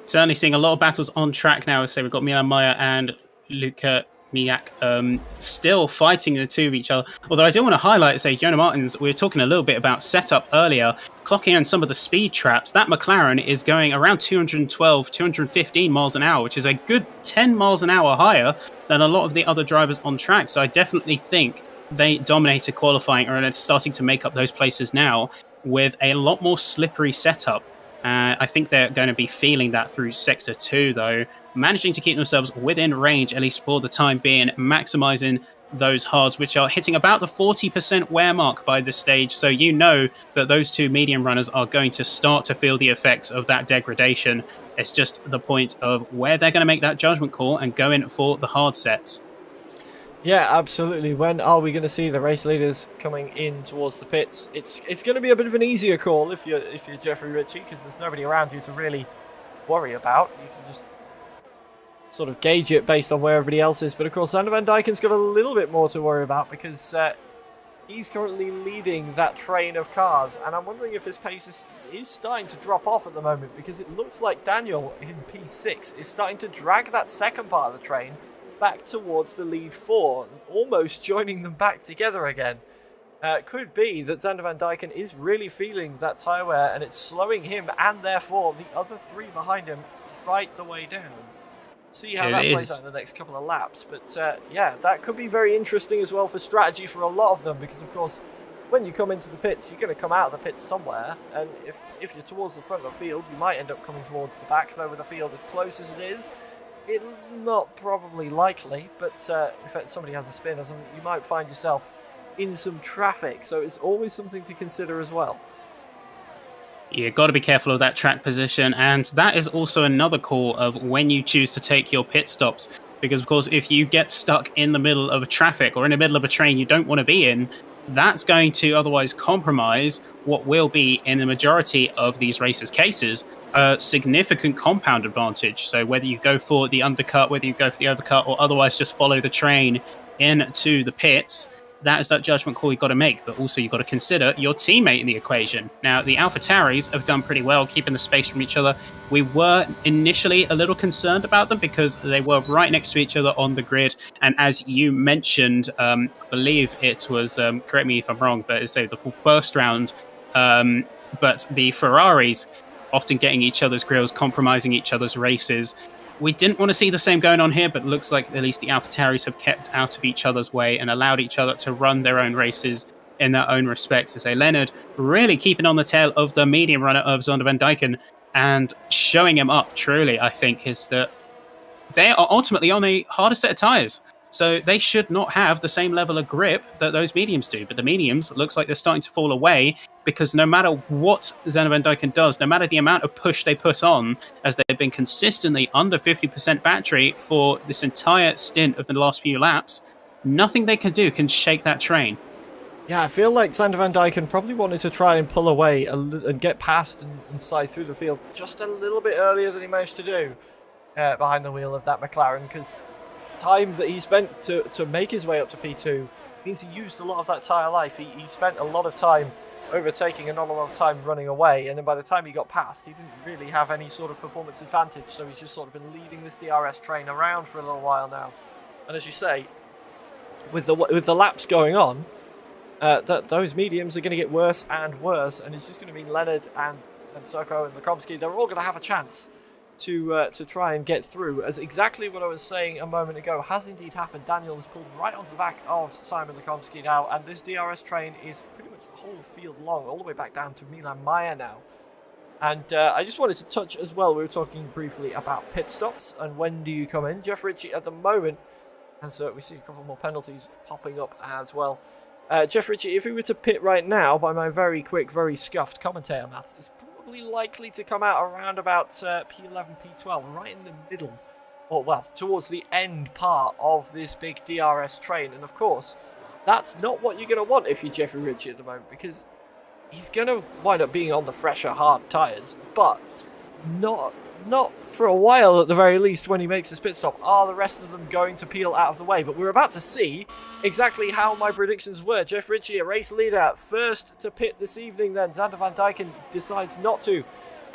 Certainly seeing a lot of battles on track now. So we've got Milan Maya and Luca Miak still fighting the two of each other. Although I do want to highlight, say, Jonah Martins, we were talking a little bit about setup earlier, clocking in some of the speed traps. That McLaren is going around 212, 215 miles an hour, which is a good 10 miles an hour higher than a lot of the other drivers on track. So I definitely think they dominated qualifying and are starting to make up those places now with a lot more slippery setup. I think they're going to be feeling that through Sector 2, though, managing to keep themselves within range, at least for the time being, maximizing those hards, which are hitting about the 40% wear mark by this stage. So you know that those two medium runners are going to start to feel the effects of that degradation. It's just the point of where they're going to make that judgment call and go in for the hard sets. Yeah, absolutely. When are we going to see the race leaders coming in towards the pits? It's going to be a bit of an easier call if you're Jeffrey Ritchie, because there's nobody around you to really worry about. You can just sort of gauge it based on where everybody else is. But of course, Sander Van Dijken's got a little bit more to worry about, because he's currently leading that train of cars, and I'm wondering if his pace is starting to drop off at the moment, because it looks like Daniel in P6 is starting to drag that second part of the train back towards the lead four, almost joining them back together again. Could be that Sander Van Dijken is really feeling that tyre wear, and it's slowing him and therefore the other three behind him right the way down. See how that plays out in the next couple of laps. But yeah, that could be very interesting as well for strategy for a lot of them, because of course when you come into the pits, you're going to come out of the pits somewhere, and if you're towards the front of the field, you might end up coming towards the back, though with the field as close as it is. It's not probably likely, but if somebody has a spin or something, you might find yourself in some traffic. So it's always something to consider as well. You've got to be careful of that track position, and that is also another call of when you choose to take your pit stops. Because, of course, if you get stuck in the middle of a traffic or in the middle of a train you don't want to be in, that's going to otherwise compromise what will be, in the majority of these races' cases, a significant compound advantage. So whether you go for the undercut, whether you go for the overcut, or otherwise just follow the train into the pits, that is that judgment call you've got to make. But also you've got to consider your teammate in the equation. Now, the AlphaTauris have done pretty well keeping the space from each other. We were initially a little concerned about them because they were right next to each other on the grid. And as you mentioned, I believe it was, correct me if I'm wrong, but it's the first round, but the Ferraris often getting each other's grills, compromising each other's races. We didn't want to see the same going on here, but it looks like at least the AlphaTauris have kept out of each other's way and allowed each other to run their own races in their own respects. As Leonard really keeping on the tail of the medium runner of Sander Van Dijken and showing him up, truly, I think, is that they are ultimately on a harder set of tyres. So they should not have the same level of grip that those mediums do. But the mediums looks like they're starting to fall away, because no matter what Sander Van Dijken does, no matter the amount of push they put on, as they've been consistently under 50% battery for this entire stint of the last few laps, nothing they can do can shake that train. Yeah, I feel like Sander Van Dijken probably wanted to try and pull away and get past and slide through the field just a little bit earlier than he managed to do behind the wheel of that McLaren, because time that he spent to make his way up to P2 means he used a lot of that tyre life. He spent a lot of time overtaking and not a lot of time running away, and then by the time he got past, he didn't really have any sort of performance advantage, so he's just sort of been leading this DRS train around for a little while now. And as you say, with the laps going on, those mediums are going to get worse and worse, and it's just going to mean Leonard and Soko and Lekomsky, they're all going to have a chance to try and get through, as exactly what I was saying a moment ago has indeed happened. Daniel has pulled right onto the back of Simon Lekomsky now, and this DRS train is pretty much the whole field long, all the way back down to Milan Maya now. And I just wanted to touch as well, we were talking briefly about pit stops and when do you come in. Jeff Ritchie at the moment, as we see a couple more penalties popping up as well. Jeff Ritchie, if we were to pit right now, by my very quick, very scuffed commentator maths, is probably likely to come out around about P11, P12, right in the middle, or well, towards the end part of this big DRS train. And of course, that's not what you're going to want if you're Jeffrey Ritchie at the moment, because he's going to wind up being on the fresher, hard tyres, but not for a while at the very least. When he makes his pit stop, are the rest of them going to peel out of the way? But we're about to see exactly how my predictions were. Jeff Ritchie, a race leader, first to pit this evening. Then Sander Van Dijken decides not to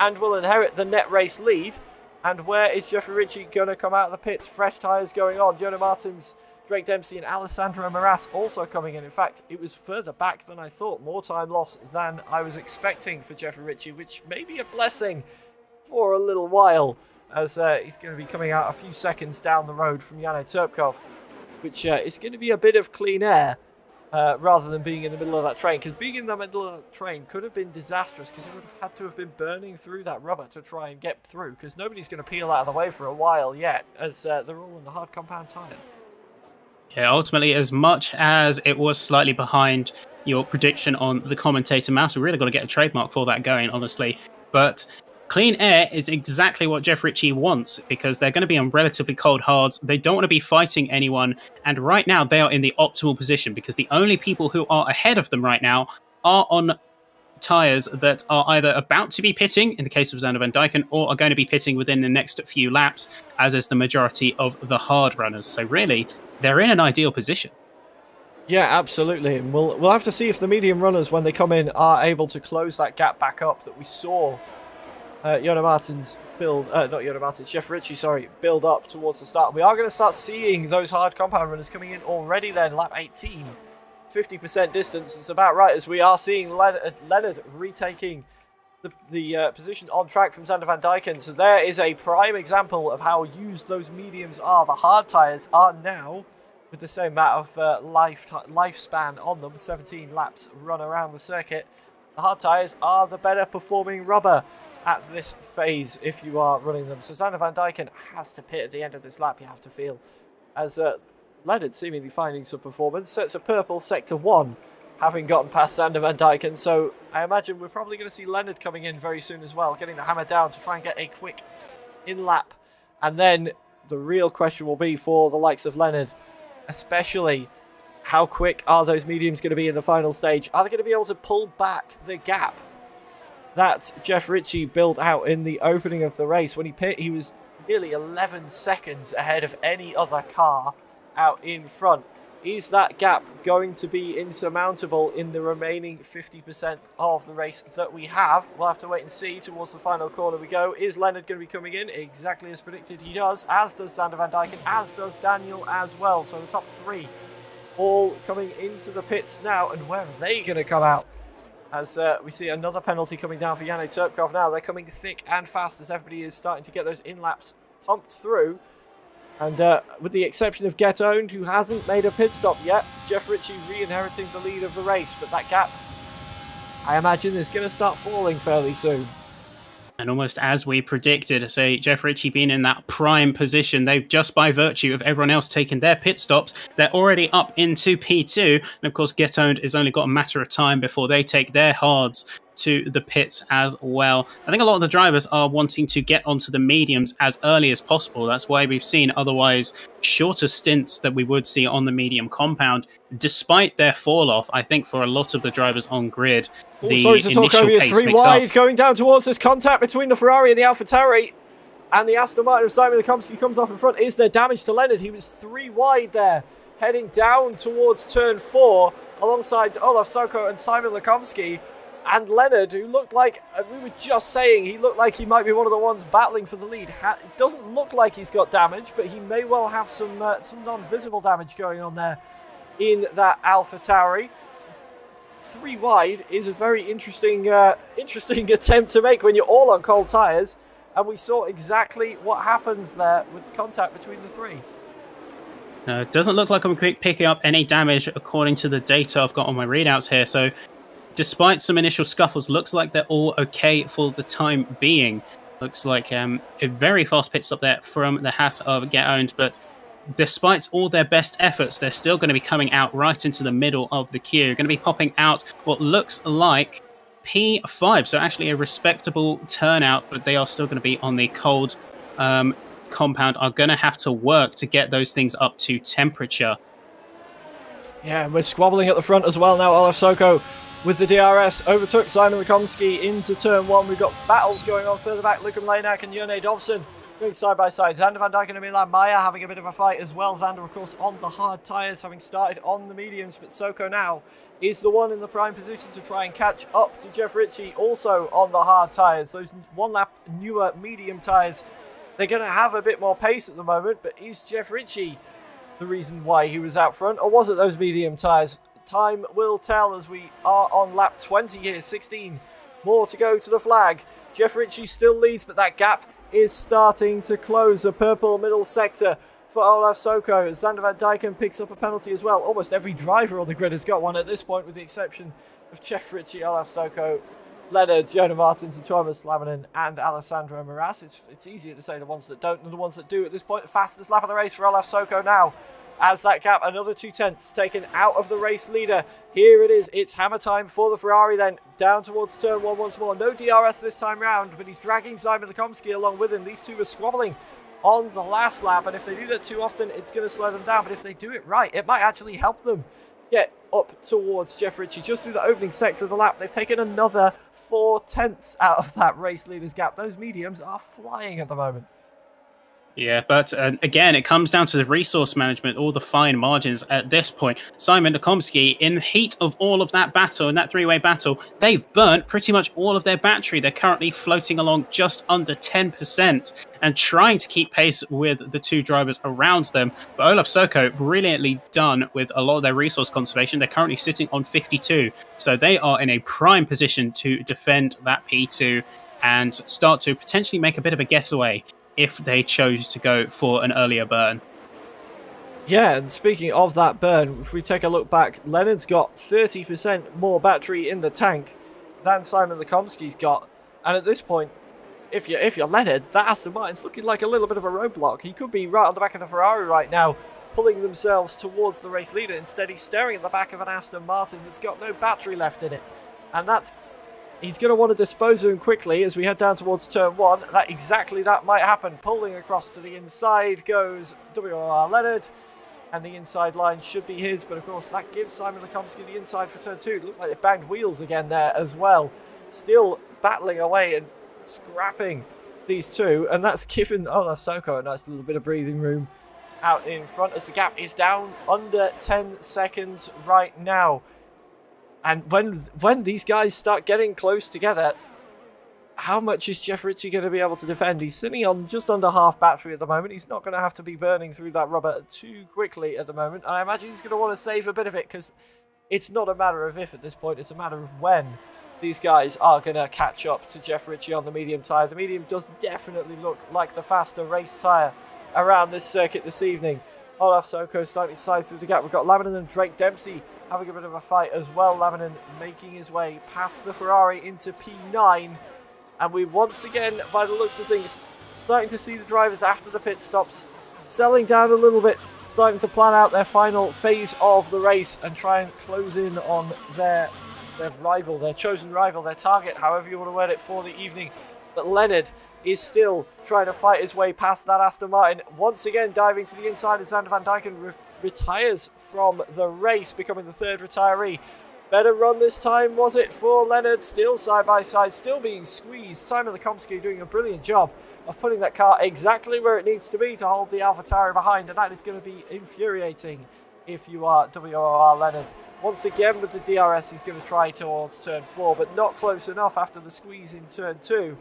and will inherit the net race lead. And where is Jeffrey Ritchie going to come out of the pits? Fresh tyres going on. Jonah Martins, Drake Dempsey and Alessandro Moras also coming in. In fact, it was further back than I thought. More time lost than I was expecting for Jeffrey Ritchie, which may be a blessing for a little while, as he's going to be coming out a few seconds down the road from Jano Turpkov, which is going to be a bit of clean air rather than being in the middle of that train, because being in the middle of that train could have been disastrous, because it would have had to have been burning through that rubber to try and get through, because nobody's going to peel out of the way for a while yet, as they're all in the hard compound tyre. Yeah, ultimately, as much as it was slightly behind your prediction on the commentator mouse, we really got to get a trademark for that going, honestly. But clean air is exactly what Jeff Ritchie wants, because they're going to be on relatively cold hards. They don't want to be fighting anyone. And right now, they are in the optimal position, because the only people who are ahead of them right now are on tyres that are either about to be pitting, in the case of Xander Van Dijken, or are going to be pitting within the next few laps, as is the majority of the hard runners. So really, they're in an ideal position. Yeah, absolutely. And we'll have to see if the medium runners, when they come in, are able to close that gap back up that we saw Jonah Martins build, not Jonah Martins, Jeff Ritchie, sorry, build up towards the start. We are going to start seeing those hard compound runners coming in already then, lap 18. 50% distance, it's about right, as we are seeing Leonard retaking the position on track from Xander Van Dijken. So there is a prime example of how used those mediums are. The hard tyres are now, with the same amount of lifespan on them, 17 laps run around the circuit. The hard tyres are the better performing rubber at this phase if you are running them. So Xander Van Dijken has to pit at the end of this lap, you have to feel, as Leonard seemingly finding some performance. Sets a purple sector 1, having gotten past Xander Van Dijken. So I imagine we're probably going to see Leonard coming in very soon as well, getting the hammer down to try and get a quick in-lap. And then the real question will be for the likes of Leonard, especially how quick are those mediums going to be in the final stage? Are they going to be able to pull back the gap that Jeff Ritchie built out in the opening of the race? When he pit, he was nearly 11 seconds ahead of any other car out in front. Is that gap going to be insurmountable in the remaining 50% of the race that we have? We'll have to wait and see. Towards the final corner we go. Is Leonard going to be coming in? Exactly as predicted he does, as does Xander Van Dijken, as does Daniel as well. So the top three all coming into the pits now, and where are they going to come out? As we see another penalty coming down for Jano Turpkov now. They're coming thick and fast as everybody is starting to get those in-laps pumped through. And with the exception of Get Owned, who hasn't made a pit stop yet, Jeff Ritchie re-inheriting the lead of the race. But that gap, I imagine, is going to start falling fairly soon. And almost as we predicted, say Jeff Ritchie being in that prime position, they've just by virtue of everyone else taking their pit stops, they're already up into P2. And of course, Get Owned has only got a matter of time before they take their hards to the pits as well. I think a lot of the drivers are wanting to get onto the mediums as early as possible. That's why we've seen otherwise shorter stints that we would see on the medium compound, despite their fall off. I think for a lot of the drivers on grid, the sorry to talk over you. 3 wide going down towards this contact between the Ferrari and the AlphaTauri, and the Aston Martin of Simon Lekomsky comes off in front. Is there damage to Leonard? He was 3 wide there, heading down towards turn 4 alongside Olaf Soko and Simon Lekomsky. And Leonard, who looked like, we were just saying, he looked like he might be one of the ones battling for the lead. It doesn't look like he's got damage, but he may well have some non-visible damage going on there in that AlphaTauri. 3 wide is a very interesting attempt to make when you're all on cold tyres. And we saw exactly what happens there with contact between the 3. No, it doesn't look like I'm picking up any damage according to the data I've got on my readouts here. So despite some initial scuffles, looks like they're all okay for the time being. Looks like a very fast pit stop there from the Haas of Get Owned, but despite all their best efforts, they're still going to be coming out right into the middle of the queue. Going to be popping out what looks like P5, so actually a respectable turnout, but they are still going to be on the cold compound, are going to have to work to get those things up to temperature. Yeah, and we're squabbling at the front as well now. Olaf Soko with the DRS overtook Simon Lekomsky into turn 1. We've got battles going on further back. Lukem Lanak and Jone Dovson Going side by side, Xander Van Dijk and Milan Maya having a bit of a fight as well. Xander, of course, on the hard tyres, having started on the mediums, but Soko now is the one in the prime position to try and catch up to Jeff Ritchie, also on the hard tyres. Those one lap newer medium tyres, they're going to have a bit more pace at the moment, but is Jeff Ritchie the reason why he was out front, or was it those medium tyres? Time will tell as we are on lap 20 here, 16 more to go to the flag. Jeff Ritchie still leads, but that gap is starting to close. A purple middle sector for Olaf Soko. Xander Van Dijken picks up a penalty as well. Almost every driver on the grid has got one at this point, with the exception of Jeff Ritchie, Olaf Soko, Leonard, Jonah Martins, and Thomas Laminen, and Alessandro Moras. It's easier to say the ones that don't than the ones that do at this point. The fastest lap of the race for Olaf Soko now, as that gap, another 2/10 taken out of the race leader. Here it is, it's hammer time for the Ferrari then, down towards turn 1 once more. No DRS this time round, but he's dragging Simon Lekomsky along with him. These two are squabbling on the last lap, and if they do that too often, it's going to slow them down. But if they do it right, it might actually help them get up towards Jeff Ritchie. Just through the opening sector of the lap, they've taken another 4/10 out of that race leader's gap. Those mediums are flying at the moment. Yeah, but again, it comes down to the resource management, all the fine margins at this point. Simon Lekomsky, in the heat of all of that battle, in that three-way battle, they've burnt pretty much all of their battery. They're currently floating along just under 10% and trying to keep pace with the two drivers around them. But Olaf Soko, brilliantly done with a lot of their resource conservation. They're currently sitting on 52, so they are in a prime position to defend that P2 and start to potentially make a bit of a getaway if they chose to go for an earlier burn. Yeah, and speaking of that burn, if we take a look back, Leonard's got 30% more battery in the tank than Simon Lekomsky's got. And at this point, if you're Leonard, that Aston Martin's looking like a little bit of a roadblock. He could be right on the back of the Ferrari right now, pulling themselves towards the race leader. Instead, he's staring at the back of an Aston Martin that's got no battery left in it. And he's going to want to dispose of him quickly as we head down towards turn 1. That might happen. Pulling across to the inside goes WR Leonard, and the inside line should be his, but of course that gives Simon Lekomsky the inside for turn 2. It looked like they banged wheels again there as well. Still battling away and scrapping these two, and that's given Olaf Soko a nice little bit of breathing room out in front as the gap is down under 10 seconds right now. And when these guys start getting close together, how much is Jeff Ritchie going to be able to defend? He's sitting on just under half battery at the moment. He's not going to have to be burning through that rubber too quickly at the moment. And I imagine he's going to want to save a bit of it, because it's not a matter of if at this point, it's a matter of when these guys are going to catch up to Jeff Ritchie on the medium tyre. The medium does definitely look like the faster race tyre around this circuit this evening. Olaf Soko starting to side through the gap. We've got Laminen and Drake Dempsey having a bit of a fight as well. Laminen making his way past the Ferrari into P9. And we once again, by the looks of things, starting to see the drivers after the pit stops settling down a little bit, starting to plan out their final phase of the race and try and close in on their rival, their chosen rival, their target, however you want to word it, for the evening. But Leonard is still trying to fight his way past that Aston Martin. Once again, diving to the inside as Xander Van Dijken retires from the race, becoming the third retiree. Better run this time, was it, for Leonard? Still side by side, still being squeezed. Simon Lekomsky doing a brilliant job of putting that car exactly where it needs to be to hold the AlphaTauri behind, and that is going to be infuriating if you are WRR Leonard. Once again with the DRS, he's going to try towards turn 4, but not close enough after the squeeze in turn 2,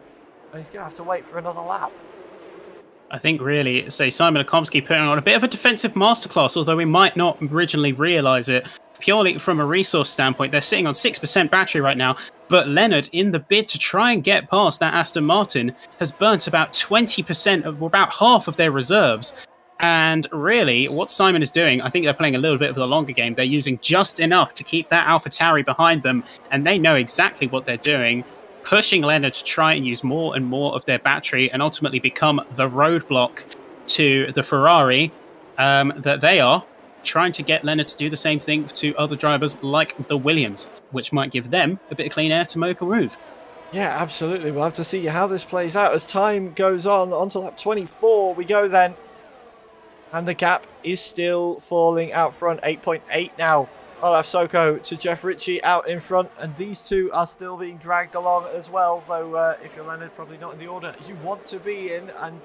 and he's going to have to wait for another lap. I think really, say Simon Lekomsky putting on a bit of a defensive masterclass, although we might not originally realise it. Purely from a resource standpoint, they're sitting on 6% battery right now, but Leonard, in the bid to try and get past that Aston Martin, has burnt about 20% of, about half of their reserves. And really, what Simon is doing, I think they're playing a little bit of the longer game. They're using just enough to keep that AlphaTauri behind them, and they know exactly what they're doing, pushing Leonard to try and use more and more of their battery and ultimately become the roadblock to the Ferrari that they are, trying to get Leonard to do the same thing to other drivers like the Williams, which might give them a bit of clean air to make a move. Yeah, absolutely. We'll have to see how this plays out as time goes on to lap 24 we go then. And the gap is still falling out front, 8.8 now. Olaf Soko to Jeff Ritchie out in front, and these two are still being dragged along as well, though if you're Leonard, probably not in the order you want to be in, and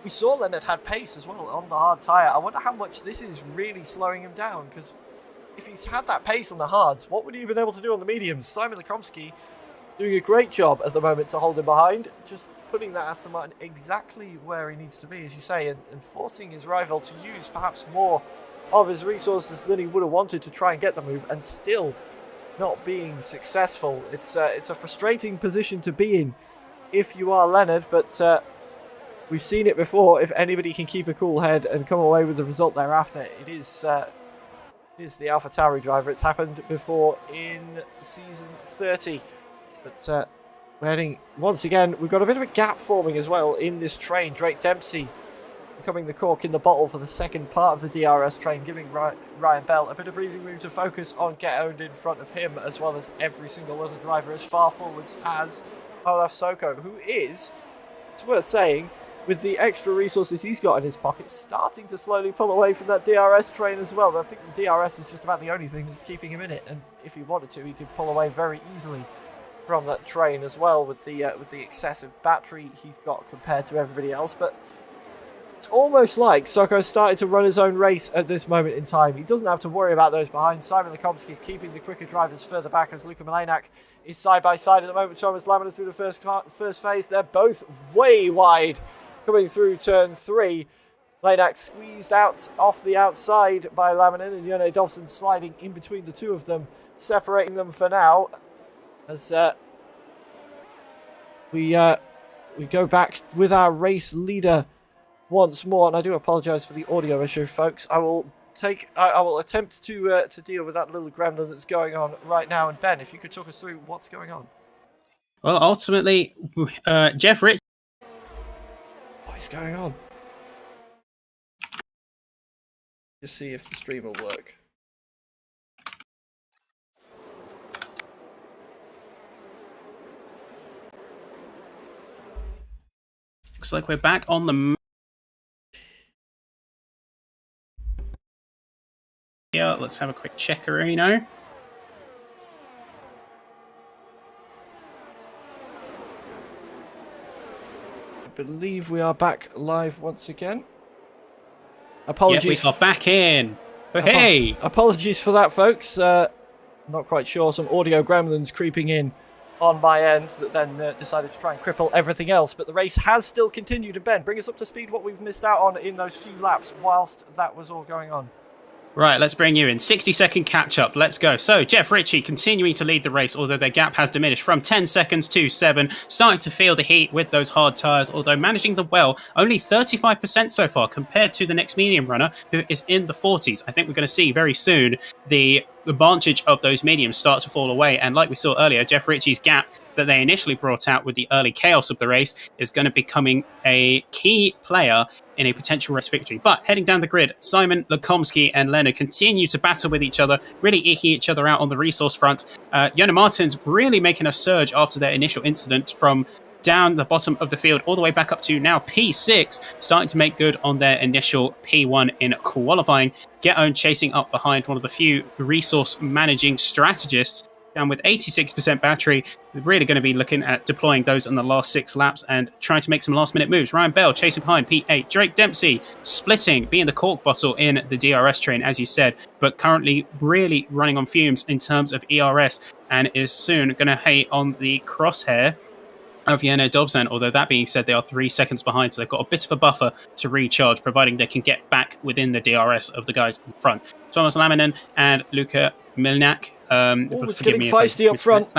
We saw Leonard had pace as well on the hard tyre. I wonder how much this is really slowing him down, because if he's had that pace on the hards, what would he have been able to do on the mediums? Simon Lekomsky doing a great job at the moment to hold him behind, just putting that Aston Martin exactly where he needs to be, as you say, and forcing his rival to use perhaps more of his resources than he would have wanted to try and get the move, and still not being successful. It's a frustrating position to be in if you are Leonard, but we've seen it before. If anybody can keep a cool head and come away with the result thereafter, it is the AlphaTauri driver. It's happened before in season 30. But we're heading, once again, we've got a bit of a gap forming as well in this train. Drake Dempsey becoming the cork in the bottle for the second part of the DRS train, giving Ryan Bell a bit of breathing room to focus on Get Owned in front of him, as well as every single other driver as far forwards as Olaf Soko, who is, it's worth saying, with the extra resources he's got in his pocket, starting to slowly pull away from that DRS train as well. I think the DRS is just about the only thing that's keeping him in it, and if he wanted to, he could pull away very easily from that train as well with the excessive battery he's got compared to everybody else. But it's almost like Soko's started to run his own race at this moment in time. He doesn't have to worry about those behind. Simon Lekomsky's keeping the quicker drivers further back as Luka Milenak is side by side at the moment. Thomas Lamina through the first phase. They're both way wide coming through turn 3. Milenak squeezed out off the outside by Laminin, and Yone Dobson sliding in between the two of them, separating them for now. As we go back with our race leader once more, and I do apologise for the audio issue, folks. I will attempt to deal with that little gremlin that's going on right now. And Ben, if you could talk us through what's going on. Well, ultimately, Jeff Rich. What is going on? Just see if the stream will work. Looks like we're back on the. Yeah, let's have a quick checkerino. I believe we are back live once again. Apologies. Yeah, we are back in. But hey! Apologies for that, folks. Not quite sure. Some audio gremlins creeping in on my end that then decided to try and cripple everything else. But the race has still continued. And Ben, bring us up to speed what we've missed out on in those few laps whilst that was all going on. Right, let's bring you in. 60-second catch-up. Let's go. So, Jeff Ritchie continuing to lead the race, although their gap has diminished from 10 seconds to 7. Starting to feel the heat with those hard tyres, although managing the well, only 35% so far compared to the next medium runner, who is in the 40s. I think we're going to see very soon the advantage of those mediums start to fall away. And like we saw earlier, Jeff Ritchie's gap that they initially brought out with the early chaos of the race is going to be becoming a key player in a potential race victory. But heading down the grid, Simon Lekomsky and Leonard continue to battle with each other, really eking each other out on the resource front. Yona Martins really making a surge after their initial incident from down the bottom of the field all the way back up to now P6, starting to make good on their initial P1 in qualifying. Get Owned chasing up behind one of the few resource managing strategists, down with 86% battery. We're really going to be looking at deploying those on the last 6 laps and trying to make some last minute moves. Ryan Bell chasing behind P8. Drake Dempsey splitting, being the cork bottle in the DRS train, as you said, but currently really running on fumes in terms of ERS and is soon going to hate on the crosshair of Yano Dobson. Although that being said, they are 3 seconds behind, so they've got a bit of a buffer to recharge, providing they can get back within the DRS of the guys in front. Thomas Laminen and Luka Milnak. It's getting feisty up front.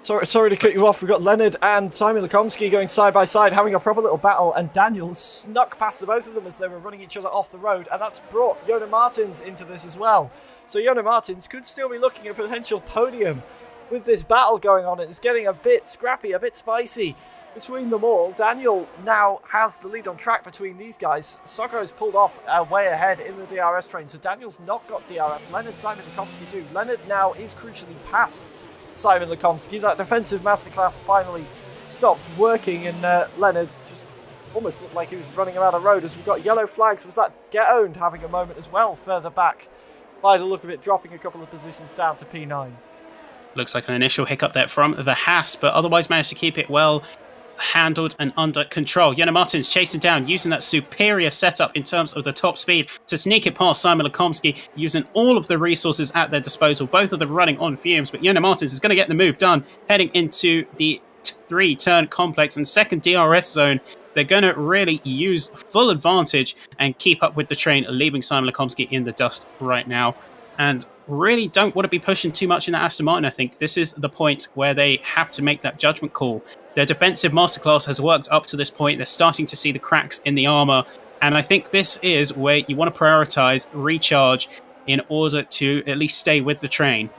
Sorry to cut you off. We've got Leonard and Simon Lekomsky going side by side, having a proper little battle, and Daniel snuck past the both of them as they were running each other off the road, and that's brought Yona Martins into this as well. So Yona Martins could still be looking at a potential podium with this battle going on. It's getting a bit scrappy, a bit spicy between them all. Daniel now has the lead on track between these guys. Soko's pulled off way ahead in the DRS train, so Daniel's not got DRS. Leonard, Simon Lekomsky do. Leonard now is crucially past Simon Lekomsky. That defensive masterclass finally stopped working, and Leonard just almost looked like he was running around the road as we've got yellow flags. Was that Get Owned having a moment as well further back, by the look of it, dropping a couple of positions down to P9. Looks like an initial hiccup there from the Haas, but otherwise managed to keep it well handled and under control. Jenna Martins chasing down, using that superior setup in terms of the top speed to sneak it past Simon Lekomsky, using all of the resources at their disposal. Both of them running on fumes, but Jenna Martins is going to get the move done, heading into the 3-turn complex and second DRS zone. They're going to really use full advantage and keep up with the train, leaving Simon Lekomsky in the dust right now. And really don't want to be pushing too much in that Aston Martin. I think this is the point where they have to make that judgment call. Their defensive masterclass has worked up to this point. They're starting to see the cracks in the armor. And I think this is where you want to prioritize recharge in order to at least stay with the train.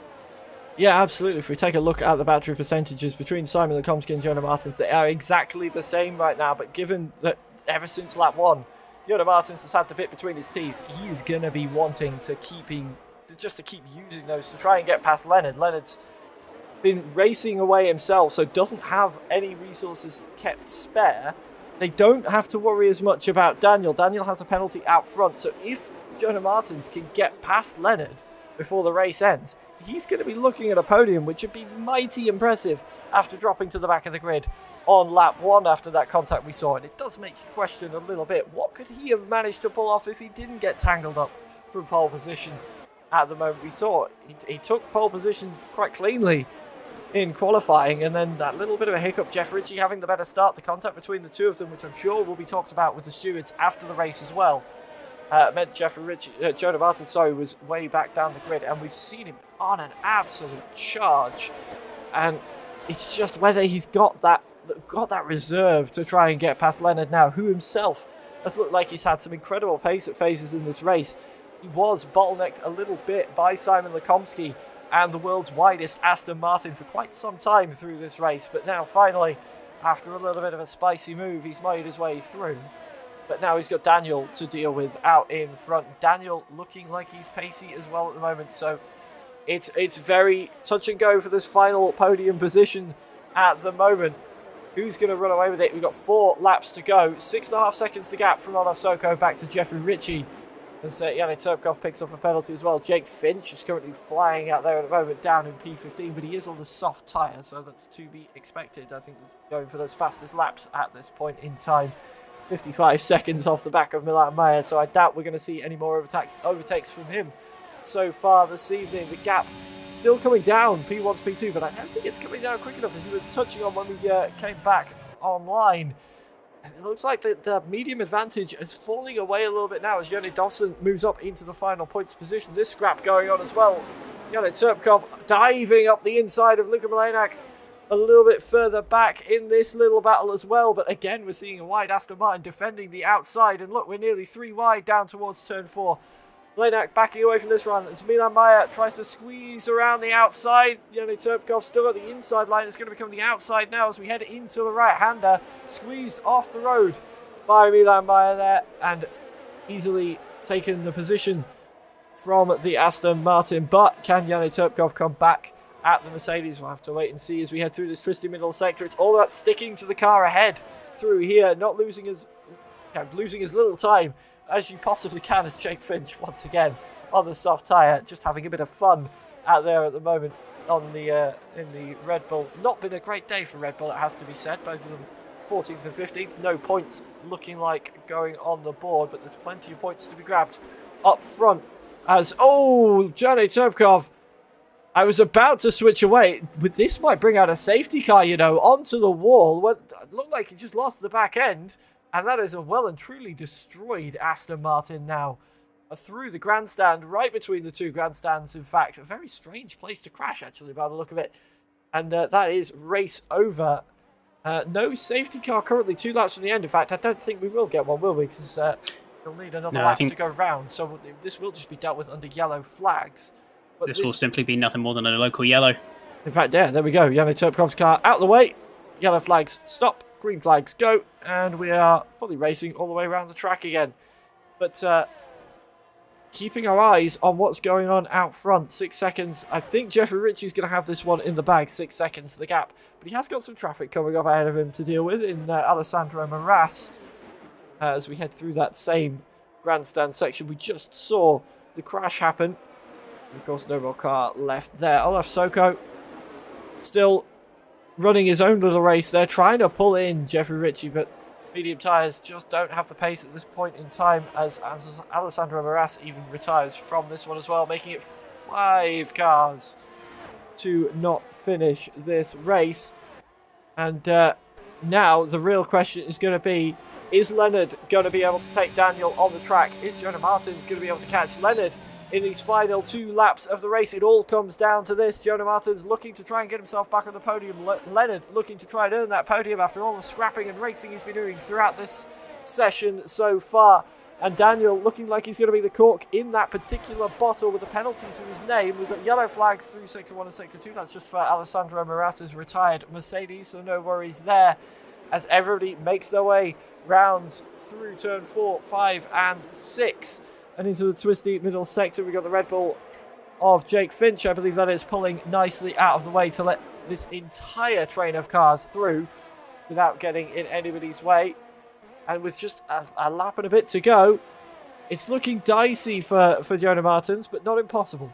Yeah, absolutely. If we take a look at the battery percentages between Simon Lekomsky and Jonah Martins, they are exactly the same right now. But given that ever since lap 1, Jonah Martins has had the bit between his teeth, he is going to be wanting to keep using those to try and get past Leonard. Leonard's been racing away himself, so doesn't have any resources kept spare. They don't have to worry as much about Daniel. Daniel has a penalty out front, so if Jonah Martins can get past Leonard before the race ends, he's going to be looking at a podium, which would be mighty impressive after dropping to the back of the grid on lap 1 after that contact we saw. And it does make you question a little bit, what could he have managed to pull off if he didn't get tangled up from pole position at the moment we saw? He took pole position quite cleanly in qualifying, and then that little bit of a hiccup, Jeff Ritchie having the better start, the contact between the two of them, which I'm sure will be talked about with the stewards after the race as well, meant Jonah Martins, was way back down the grid, and we've seen him on an absolute charge, and it's just whether he's got that reserve to try and get past Leonard now, who himself has looked like he's had some incredible pace at phases in this race. He was bottlenecked a little bit by Simon Lekomsky and the world's widest Aston Martin for quite some time through this race, but now finally, after a little bit of a spicy move, he's made his way through. But now he's got Daniel to deal with out in front. Daniel looking like he's pacey as well at the moment, so it's very touch and go for this final podium position at the moment. Who's going to run away with it? We've got 4 laps to go. 6.5 seconds the gap from Olaf Soko back to Jeffrey Ritchie. And so Yannick Turpkov picks up a penalty as well. Jake Finch is currently flying out there at the moment down in P15, but he is on the soft tyre, so that's to be expected. I think going for those fastest laps at this point in time. 55 seconds off the back of Milan Mayer, so I doubt we're going to see any more overtakes from him so far this evening. The gap still coming down, P1 to P2, but I don't think it's coming down quick enough, as we were touching on when we came back online. It looks like the medium advantage is falling away a little bit now as Yoni Dawson moves up into the final points position. This scrap going on as well. Yannick Turpkov diving up the inside of Luka Malenak a little bit further back in this little battle as well. But again, we're seeing a wide Aston Martin defending the outside. And look, we're nearly 3 wide down towards turn 4. Malenak backing away from this run as Milan Mayer tries to squeeze around the outside. Yannick Turpkov still at the inside line. It's going to become the outside now as we head into the right-hander. Squeezed off the road by Milan Mayer there and easily taken the position from the Aston Martin. But can Yannick Turpkov come back at the Mercedes? We'll have to wait and see as we head through this twisty middle sector. It's all about sticking to the car ahead through here, not losing as little time as you possibly can as Jake Finch once again on the soft tyre, just having a bit of fun out there at the moment on the in the Red Bull. Not been a great day for Red Bull, it has to be said. Both of them 14th and 15th, no points looking like going on the board, but there's plenty of points to be grabbed up front as, Johnny Turpkov, I was about to switch away, but this might bring out a safety car, onto the wall. Well, it looked like he just lost the back end. And that is a well and truly destroyed Aston Martin now. Through the grandstand, right between the two grandstands, in fact. A very strange place to crash, actually, by the look of it. And that is race over. No safety car currently 2 laps from the end. In fact, I don't think we will get one, will we? Because we'll need another lap to go round. So this will just be dealt with under yellow flags. But this will simply be nothing more than a local yellow. In fact, yeah, there we go. Yannick Turpkov's car out of the way. Yellow flags stop. Green flags go, and we are fully racing all the way around the track again. But keeping our eyes on what's going on out front. 6 seconds. I think Jeffrey Ritchie's going to have this one in the bag. 6 seconds, the gap. But he has got some traffic coming up ahead of him to deal with in Alessandro Moras. As we head through that same grandstand section, we just saw the crash happen. And of course, no more car left there. Olaf Soko still running his own little race there, trying to pull in Jeffrey Ritchie, but medium tyres just don't have the pace at this point in time, as Alessandro Moras even retires from this one as well, making it 5 cars to not finish this race. And now the real question is going to be, is Leonard going to be able to take Daniel on the track? Is Jonah Martins going to be able to catch Leonard in these final 2 laps of the race? It all comes down to this. Jonah Martins looking to try and get himself back on the podium. Leonard looking to try and earn that podium after all the scrapping and racing he's been doing throughout this session so far. And Daniel looking like he's going to be the cork in that particular bottle with a penalty to his name. We've got yellow flags through Sector 1 and Sector 2. That's just for Alessandro Moras' retired Mercedes, so no worries there. As everybody makes their way rounds through turn 4, 5 and 6. And into the twisty middle sector, we've got the Red Bull of Jake Finch. I believe that is pulling nicely out of the way to let this entire train of cars through without getting in anybody's way. And with just a lap and a bit to go, it's looking dicey for Jonah Martins, but not impossible.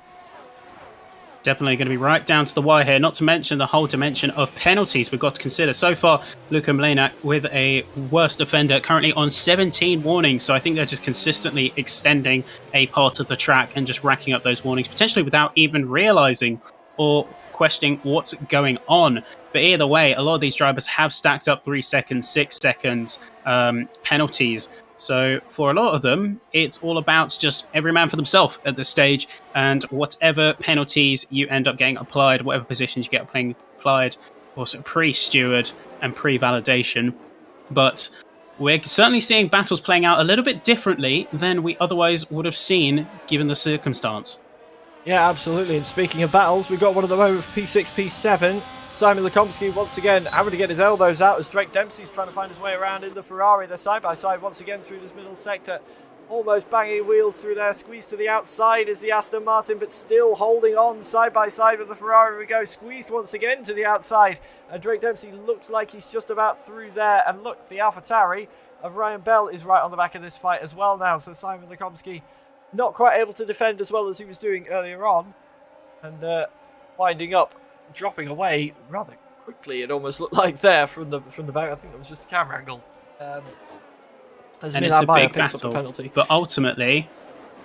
Definitely going to be right down to the wire here, not to mention the whole dimension of penalties we've got to consider. So far, Luka Mlejnak with a worst offender currently on 17 warnings. So I think they're just consistently extending a part of the track and just racking up those warnings, potentially without even realizing or questioning what's going on. But either way, a lot of these drivers have stacked up 3 seconds, 6 seconds penalties. So for a lot of them, it's all about just every man for themselves at this stage, and whatever penalties you end up getting applied, whatever positions you get applied, also pre-steward and pre-validation. But we're certainly seeing battles playing out a little bit differently than we otherwise would have seen given the circumstance. Yeah, absolutely. And speaking of battles, we've got one at the moment for P6, P7. Simon Lekomsky once again having to get his elbows out as Drake Dempsey's trying to find his way around in the Ferrari. They're side by side once again through this middle sector. Almost banging wheels through there. Squeezed to the outside is the Aston Martin, but still holding on side by side with the Ferrari. We go squeezed once again to the outside. And Drake Dempsey looks like he's just about through there. And look, the AlphaTauri of Ryan Bell is right on the back of this fight as well now. So Simon Lekomsky not quite able to defend as well as he was doing earlier on. And winding up, dropping away rather quickly. It almost looked like there from the back. I think that was just the camera angle. As and Milan it's a Maya big picks up the battle, penalty. but ultimately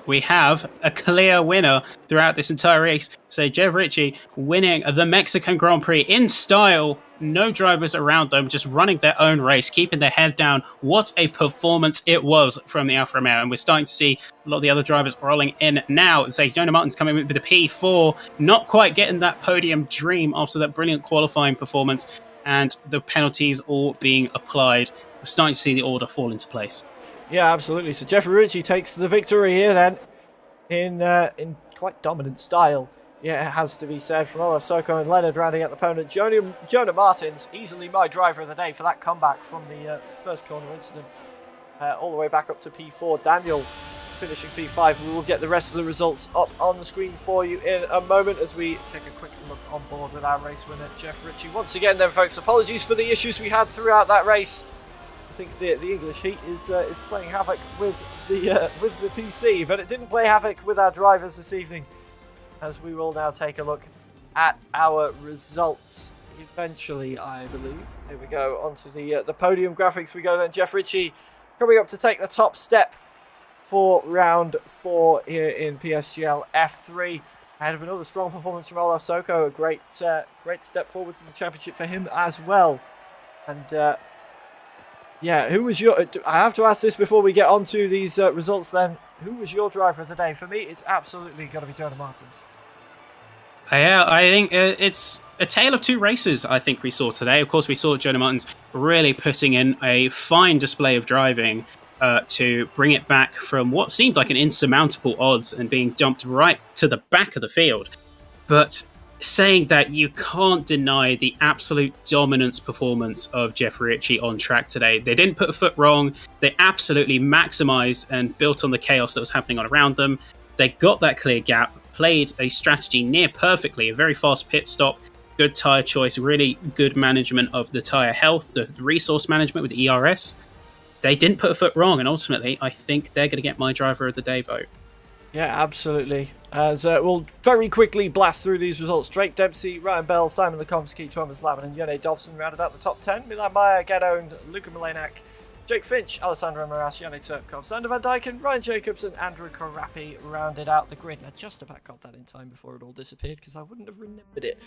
we have a clear winner throughout this entire race. So Jeff Ritchie winning the Mexican Grand Prix in style. No drivers around them, just running their own race, keeping their head down. What a performance it was from the Alfa Romeo. And we're starting to see a lot of the other drivers rolling in now. Say Jonah Martin's coming with the P4, not quite getting that podium dream after that brilliant qualifying performance, and the penalties all being applied. We're starting to see the order fall into place. Yeah, absolutely. So Jeffrey Ritchie takes the victory here then in quite dominant style. Yeah, it has to be said, from Olaf Soko and Leonard rounding out the opponent. Jonah Martins, easily my driver of the day for that comeback from the first corner incident. All the way back up to P4. Daniel finishing P5. We will get the rest of the results up on the screen for you in a moment as we take a quick look on board with our race winner, Jeff Ritchie. Once again then, folks, apologies for the issues we had throughout that race. I think the English heat is playing havoc with the PC, but it didn't play havoc with our drivers this evening, as we will now take a look at our results eventually, I believe. Here we go, onto the podium graphics we go then. Jeff Ritchie coming up to take the top step for round 4 here in PSGL F3. Ahead of another strong performance from Olaf Soko, a great step forward to the championship for him as well. And yeah, who was your... I have to ask this before we get on to these results then. Who was your driver of the day? For me, it's absolutely got to be Jonah Martins. Yeah, I think it's a tale of two races, I think we saw today. Of course, we saw Jonah Martins really putting in a fine display of driving to bring it back from what seemed like an insurmountable odds and being dumped right to the back of the field. But saying that you can't deny the absolute dominance performance of Jeff Ritchie on track today. They didn't put a foot wrong. They absolutely maximized and built on the chaos that was happening on around them. They got that clear gap, played a strategy near perfectly, a very fast pit stop, good tyre choice, really good management of the tyre health, the resource management with the ERS. They didn't put a foot wrong, and ultimately, I think they're going to get my driver of the day vote. Yeah, absolutely. As we'll very quickly blast through these results. Drake Dempsey, Ryan Bell, Simon Lekomsky, Thomas Lavin, and Yone Dobson rounded out the top 10. Milan Meyer, Get Owned, Luca Milenak, Jake Finch, Alessandro Moras, Yannick Turkov, Sander Van Dyken, Ryan Jacobs, and Andrew Karapi rounded out the grid. And I just about got that in time before it all disappeared because I wouldn't have remembered it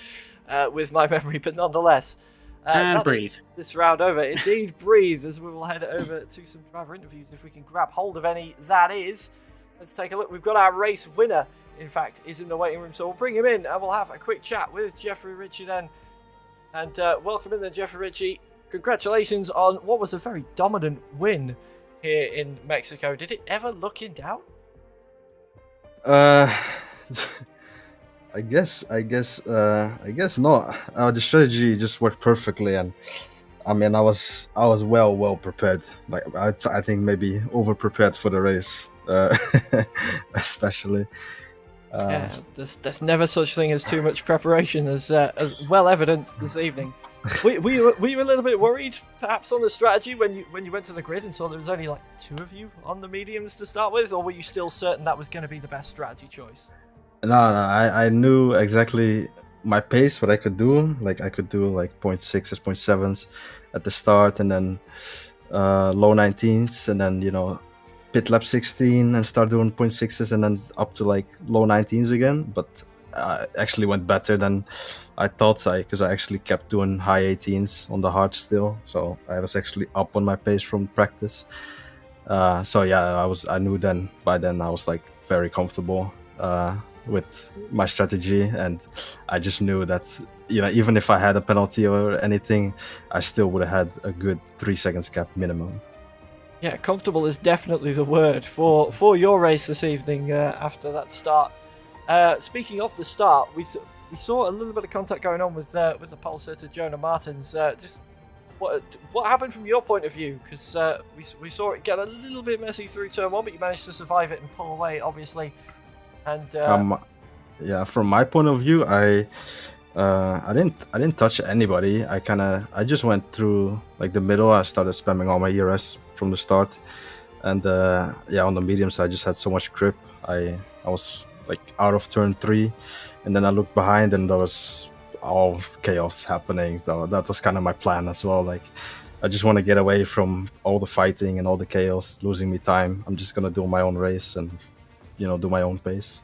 with my memory, but nonetheless. And breathe. This round over. Indeed, breathe, as we will head over to some driver interviews if we can grab hold of any, that is. Let's take a look. We've got our race winner, in fact, is in the waiting room. So we'll bring him in and we'll have a quick chat with Jeffrey Ritchie then. And welcome in then, Jeffrey Ritchie. Congratulations on what was a very dominant win here in Mexico. Did it ever look in doubt? I guess not. The strategy just worked perfectly, and I mean, I was well prepared. Like I think maybe over prepared for the race, especially. Yeah, there's never such thing as too much preparation, as well evidenced this evening. Were you a little bit worried, perhaps, on the strategy when you went to the grid and saw there was only like 2 of you on the mediums to start with, or were you still certain that was going to be the best strategy choice? No, I knew exactly my pace, what I could do. Like I could do like 0.6s, 0.7s at the start, and then low 19s, and then pit lap 16 and start doing 0.6s, and then up to like low 19s again. But actually went better than I thought, because I actually kept doing high 18s on the hard still, so I was actually up on my pace from practice. So yeah, I knew by then I was like very comfortable with my strategy, and I just knew that even if I had a penalty or anything, I still would have had a good 3 seconds gap minimum. Yeah, comfortable is definitely the word for your race this evening after that start. Speaking of the start, we saw a little bit of contact going on with the pole sitter Jonah Martins. Just what happened from your point of view? Because we saw it get a little bit messy through turn 1, but you managed to survive it and pull away, obviously. And yeah, from my point of view, I didn't touch anybody. I just went through like the middle. I started spamming all my ERS from the start, and on the mediums I just had so much grip. I was like out of turn 3, and then I looked behind and there was all chaos happening. So that was kind of my plan as well. Like I just want to get away from all the fighting and all the chaos losing me time. I'm just gonna do my own race and do my own pace.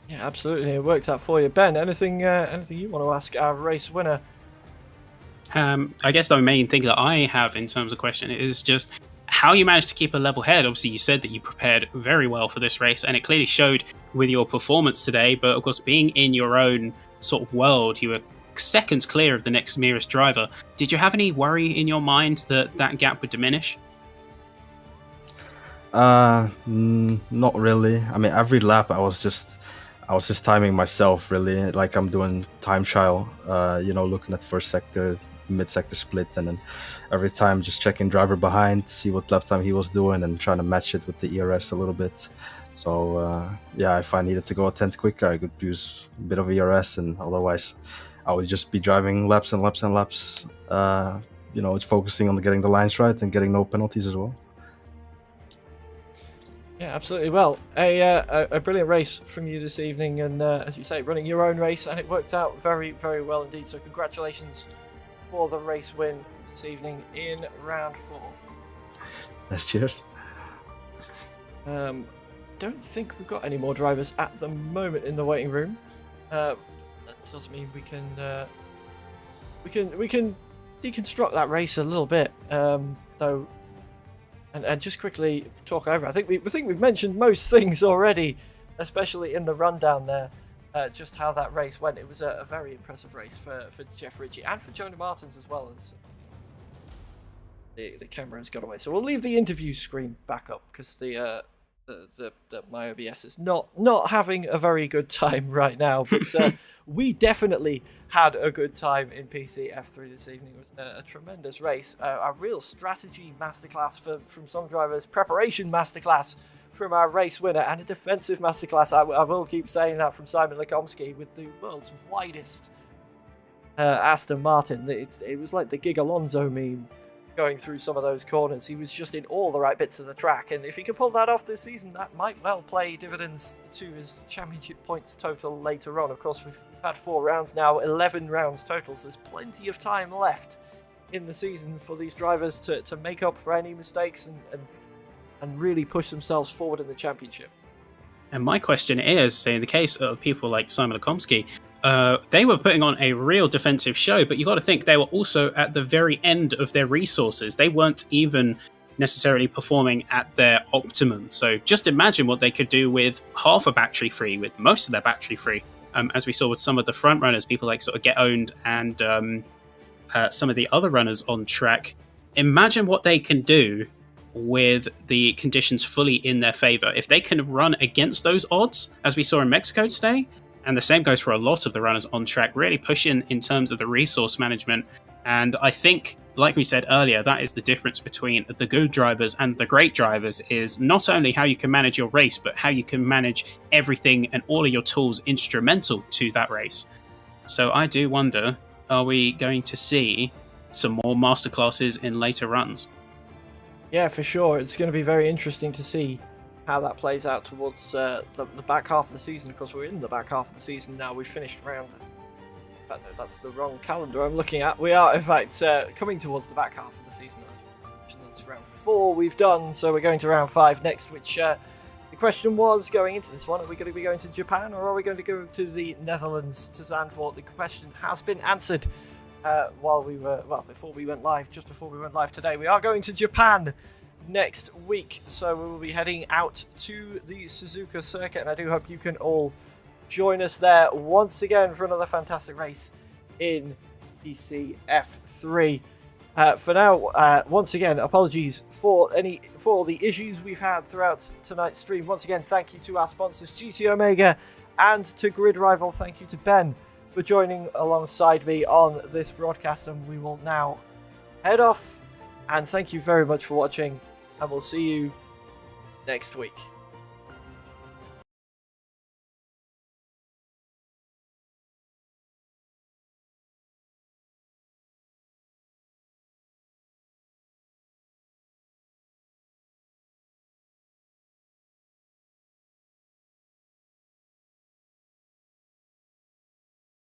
Yeah, absolutely, it worked out for you. Ben, anything you want to ask our race winner? I guess the main thing that I have in terms of question is just how you managed to keep a level head. Obviously, you said that you prepared very well for this race, and it clearly showed with your performance today. But of course, being in your own sort of world, you were seconds clear of the next nearest driver. Did you have any worry in your mind that gap would diminish? Not really. I mean, every lap I was just timing myself, really, like I'm doing time trial, looking at first sector, mid sector split, and then every time just checking driver behind, see what lap time he was doing and trying to match it with the ERS a little bit. So if I needed to go a tenth quicker, I could use a bit of ERS, and otherwise I would just be driving laps and laps and laps, focusing on getting the lines right and getting no penalties as well. Yeah, absolutely. Well, a brilliant race from you this evening, and as you say, running your own race, and it worked out very, very well indeed. So congratulations for the race win this evening in round 4. Yes, cheers. Don't think we've got any more drivers at the moment in the waiting room. That does mean we can deconstruct that race a little bit. So. And just quickly talk over. I think we've mentioned most things already, especially in the rundown there. Just how that race went. It was a very impressive race for Jeff Ritchie and for Jonah Martins as well. As the camera has got away, so we'll leave the interview screen back up because my OBS is not having a very good time right now. But we definitely had a good time in PC F3 this evening. It was a tremendous race, a real strategy masterclass from some drivers, preparation masterclass from our race winner, and a defensive masterclass, I will keep saying that, from Simon Lekomsky with the world's widest Aston Martin. It was like the Gig Alonso meme going through some of those corners. He was just in all the right bits of the track, and if he can pull that off this season, that might well play dividends to his championship points total later on. Of course, we've had 4 rounds now, 11 rounds total, so there's plenty of time left in the season for these drivers to make up for any mistakes and really push themselves forward in the championship. And my question is, say in the case of people like Simon Akomsky, they were putting on a real defensive show, but you got to think they were also at the very end of their resources. They weren't even necessarily performing at their optimum. So just imagine what they could do with half a battery free, with most of their battery free, as we saw with some of the front runners, people like sort of Get Owned and some of the other runners on track. Imagine what they can do with the conditions fully in their favor. If they can run against those odds, as we saw in Mexico today, and the same goes for a lot of the runners on track, really push in terms of the resource management. And I think, like we said earlier, that is the difference between the good drivers and the great drivers, is not only how you can manage your race, but how you can manage everything and all of your tools instrumental to that race. So I do wonder, are we going to see some more masterclasses in later runs? Yeah, for sure. It's going to be very interesting to see how that plays out towards the back half of the season. Of course, we're in the back half of the season now. We've finished round... No, that's the wrong calendar I'm looking at. We are, in fact, coming towards the back half of the season. It's round 4 we've done, so we're going to round 5 next, which the question was going into this one, are we going to be going to Japan or are we going to go to the Netherlands, to Zandvoort? The question has been answered before we went live, just before we went live today. We are going to Japan next week, so we will be heading out to the Suzuka circuit, and I do hope you can all join us there once again for another fantastic race in PCF3. For now, once again, apologies for the issues we've had throughout tonight's stream. Once again, thank you to our sponsors GT Omega and to Grid Rival. Thank you to Ben for joining alongside me on this broadcast, and we will now head off, and thank you very much for watching, and we'll see you next week.